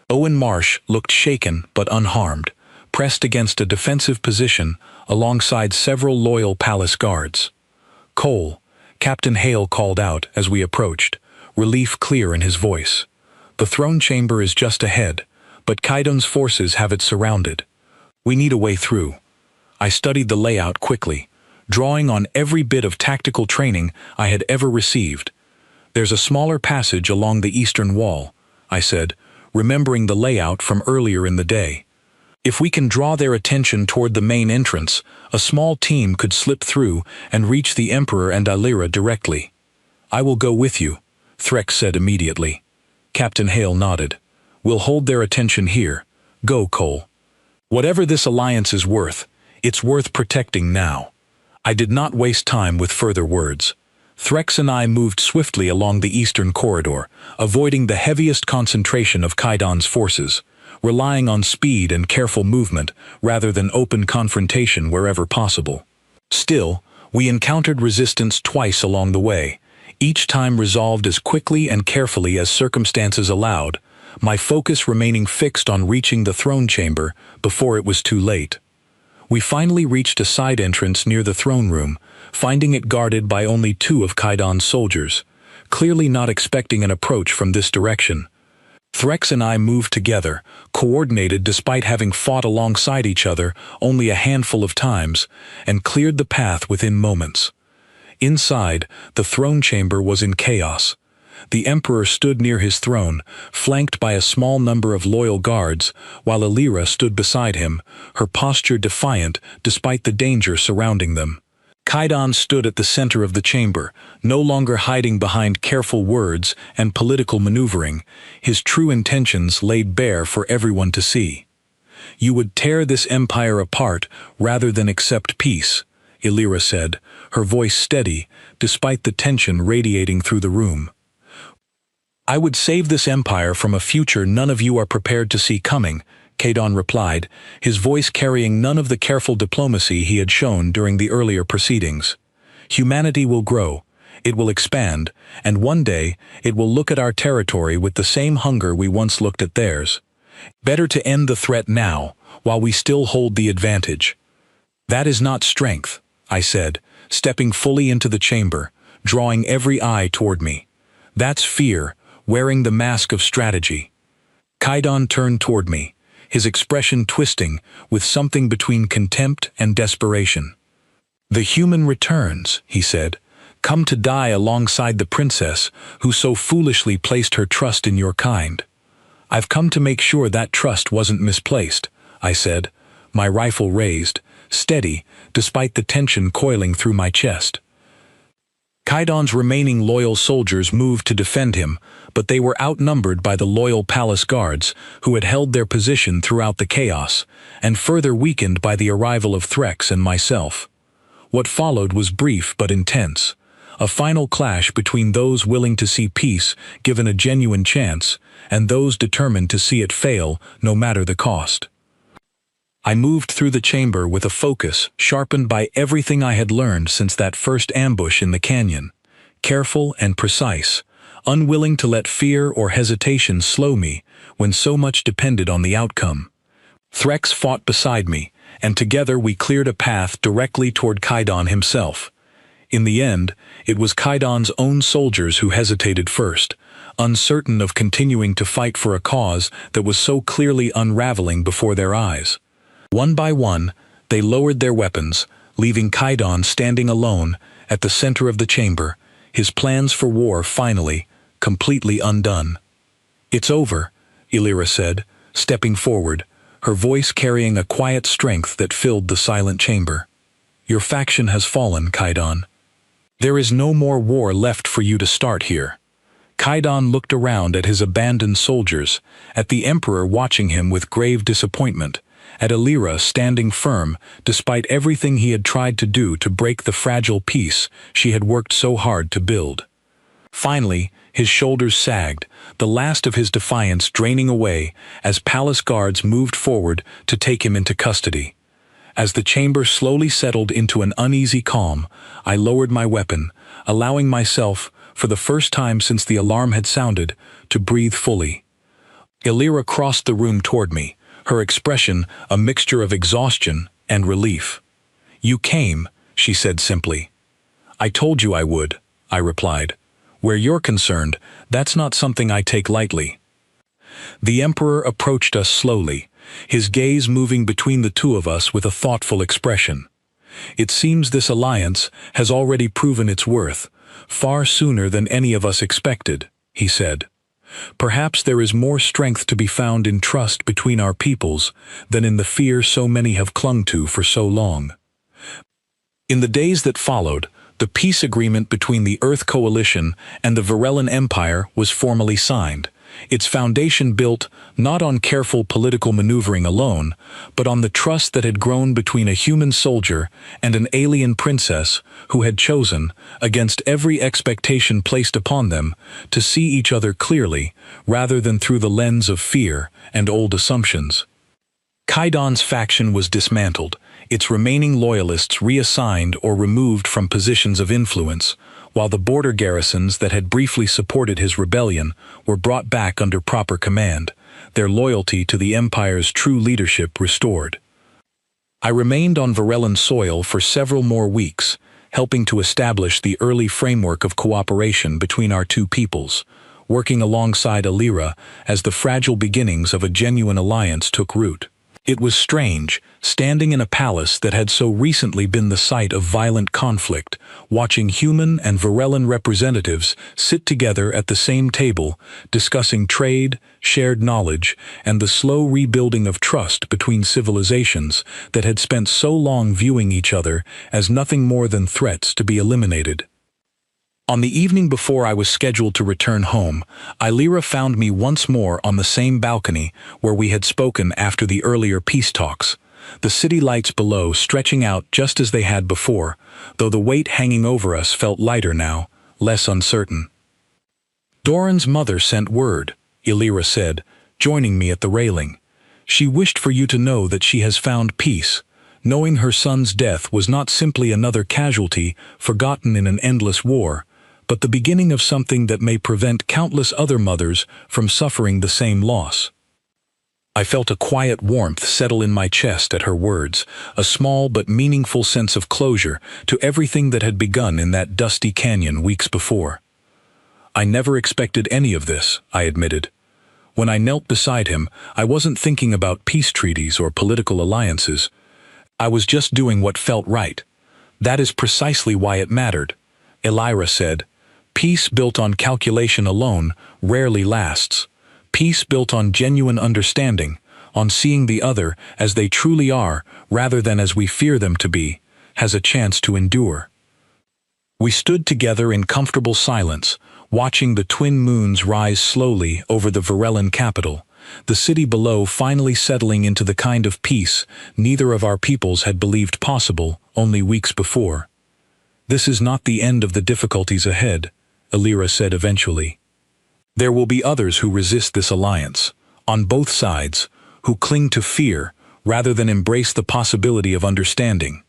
Speaker 1: Owen Marsh looked shaken but unharmed, pressed against a defensive position alongside several loyal palace guards. "Cole," Captain Hale called out as we approached, relief clear in his voice. "The throne chamber is just ahead, but Kaidan's forces have it surrounded. We need a way through." I studied the layout quickly, drawing on every bit of tactical training I had ever received. "There's a smaller passage along the eastern wall," I said, remembering the layout from earlier in the day. "If we can draw their attention toward the main entrance, a small team could slip through and reach the Emperor and Alira directly." "I will go with you," Threx said immediately. Captain Hale nodded. "We'll hold their attention here. Go, Cole. Whatever this alliance is worth, it's worth protecting now." I did not waste time with further words. Threx and I moved swiftly along the eastern corridor, avoiding the heaviest concentration of Kaidan's forces, relying on speed and careful movement rather than open confrontation wherever possible. Still, we encountered resistance twice along the way, each time resolved as quickly and carefully as circumstances allowed, my focus remaining fixed on reaching the throne chamber before it was too late. We finally reached a side entrance near the throne room, finding it guarded by only 2 of Kaidan's soldiers, clearly not expecting an approach from this direction. Threx and I moved together, coordinated despite having fought alongside each other only a handful of times, and cleared the path within moments. Inside, the throne chamber was in chaos. The Emperor stood near his throne, flanked by a small number of loyal guards, while Illyra stood beside him, her posture defiant despite the danger surrounding them. Kaidan stood at the center of the chamber, no longer hiding behind careful words and political maneuvering, his true intentions laid bare for everyone to see. "You would tear this empire apart rather than accept peace," Illyra said, her voice steady, despite the tension radiating through the room. "I would save this empire from a future none of you are prepared to see coming," Kaidan replied, his voice carrying none of the careful diplomacy he had shown during the earlier proceedings. "Humanity will grow, it will expand, and one day it will look at our territory with the same hunger we once looked at theirs. Better to end the threat now, while we still hold the advantage." "That is not strength," I said, stepping fully into the chamber, drawing every eye toward me. "That's fear, wearing the mask of strategy." Kaidan turned toward me, his expression twisting with something between contempt and desperation. "The human returns," he said, "come to die alongside the princess who so foolishly placed her trust in your kind. I've come to make sure that trust wasn't misplaced," I said, my rifle raised, steady despite the tension coiling through my chest. Kaidan's remaining loyal soldiers moved to defend him, but they were outnumbered by the loyal palace guards, who had held their position throughout the chaos, and further weakened by the arrival of Threx and myself. What followed was brief but intense, a final clash between those willing to see peace given a genuine chance, and those determined to see it fail no matter the cost. I moved through the chamber with a focus sharpened by everything I had learned since that first ambush in the canyon, careful and precise, unwilling to let fear or hesitation slow me when so much depended on the outcome. Threx fought beside me, and together we cleared a path directly toward Kaidan himself. In the end, it was Kaidan's own soldiers who hesitated first, uncertain of continuing to fight for a cause that was so clearly unraveling before their eyes. One by one, they lowered their weapons, leaving Kaidan standing alone at the center of the chamber, his plans for war finally, completely undone. "It's over," Illyra said, stepping forward, her voice carrying a quiet strength that filled the silent chamber. "Your faction has fallen, Kaidan. There is no more war left for you to start here." Kaidan looked around at his abandoned soldiers, at the Emperor watching him with grave disappointment, at Illyra standing firm despite everything he had tried to do to break the fragile peace she had worked so hard to build. Finally, his shoulders sagged, the last of his defiance draining away as palace guards moved forward to take him into custody. As the chamber slowly settled into an uneasy calm, I lowered my weapon, allowing myself, for the first time since the alarm had sounded, to breathe fully. Illyra crossed the room toward me, her expression a mixture of exhaustion and relief. "You came," she said simply. "I told you I would," I replied. "Where you're concerned, that's not something I take lightly." The Emperor approached us slowly, his gaze moving between the two of us with a thoughtful expression. "It seems this alliance has already proven its worth, far sooner than any of us expected," he said. "Perhaps there is more strength to be found in trust between our peoples than in the fear so many have clung to for so long." In the days that followed, the peace agreement between the Earth Coalition and the Varellan Empire was formally signed, its foundation built not on careful political maneuvering alone, but on the trust that had grown between a human soldier and an alien princess who had chosen, against every expectation placed upon them, to see each other clearly rather than through the lens of fear and old assumptions. Kaidan's faction was dismantled, its remaining loyalists reassigned or removed from positions of influence, while the border garrisons that had briefly supported his rebellion were brought back under proper command, their loyalty to the Empire's true leadership restored. I remained on Varellan soil for several more weeks, helping to establish the early framework of cooperation between our two peoples, working alongside Alira as the fragile beginnings of a genuine alliance took root. It was strange, standing in a palace that had so recently been the site of violent conflict, watching human and Varellan representatives sit together at the same table, discussing trade, shared knowledge, and the slow rebuilding of trust between civilizations that had spent so long viewing each other as nothing more than threats to be eliminated. On the evening before I was scheduled to return home, Alira found me once more on the same balcony where we had spoken after the earlier peace talks, the city lights below stretching out just as they had before, though the weight hanging over us felt lighter now, less uncertain. "Doran's mother sent word," Alira said, joining me at the railing. "She wished for you to know that she has found peace, knowing her son's death was not simply another casualty forgotten in an endless war, but the beginning of something that may prevent countless other mothers from suffering the same loss." I felt a quiet warmth settle in my chest at her words, a small but meaningful sense of closure to everything that had begun in that dusty canyon weeks before. "I never expected any of this," I admitted. When I knelt beside him, I wasn't thinking about peace treaties or political alliances. I was just doing what felt right. "That is precisely why it mattered," Alira said. "Peace built on calculation alone rarely lasts. Peace built on genuine understanding, on seeing the other as they truly are rather than as we fear them to be, has a chance to endure." We stood together in comfortable silence, watching the twin moons rise slowly over the Varellan capital, the city below finally settling into the kind of peace neither of our peoples had believed possible only weeks before. "This is not the end of the difficulties ahead," Alira said eventually. "There will be others who resist this alliance, on both sides, who cling to fear rather than embrace the possibility of understanding."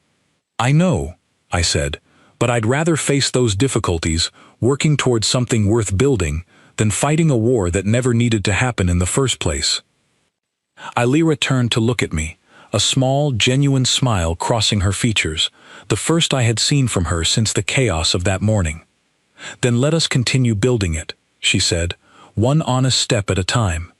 Speaker 1: "I know," I said, "but I'd rather face those difficulties, working towards something worth building, than fighting a war that never needed to happen in the first place." Alira turned to look at me, a small, genuine smile crossing her features, the first I had seen from her since the chaos of that morning. "Then let us continue building it," she said, "one honest step at a time."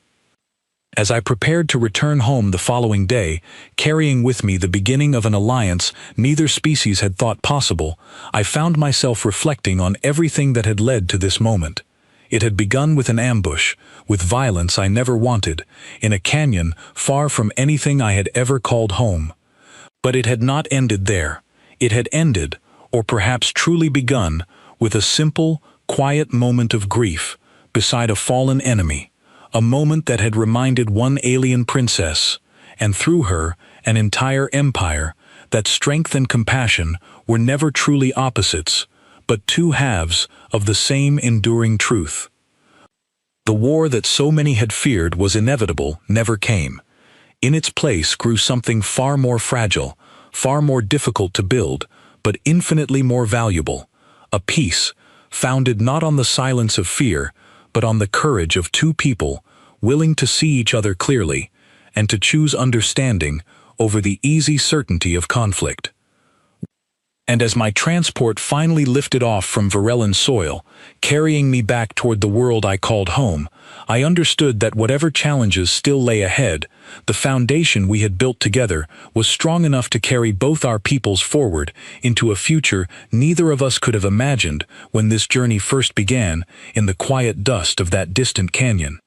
Speaker 1: As I prepared to return home the following day, carrying with me the beginning of an alliance neither species had thought possible, I found myself reflecting on everything that had led to this moment. It had begun with an ambush, with violence I never wanted, in a canyon far from anything I had ever called home. But it had not ended there. It had ended, or perhaps truly begun, with a simple, quiet moment of grief beside a fallen enemy, a moment that had reminded one alien princess, and through her an entire empire, that strength and compassion were never truly opposites, but two halves of the same enduring truth. The war that so many had feared was inevitable never came. In its place grew something far more fragile, far more difficult to build, but infinitely more valuable, a peace founded not on the silence of fear, but on the courage of two people willing to see each other clearly and to choose understanding over the easy certainty of conflict. And as my transport finally lifted off from Varellan soil, carrying me back toward the world I called home, I understood that whatever challenges still lay ahead, the foundation we had built together was strong enough to carry both our peoples forward into a future neither of us could have imagined when this journey first began in the quiet dust of that distant canyon.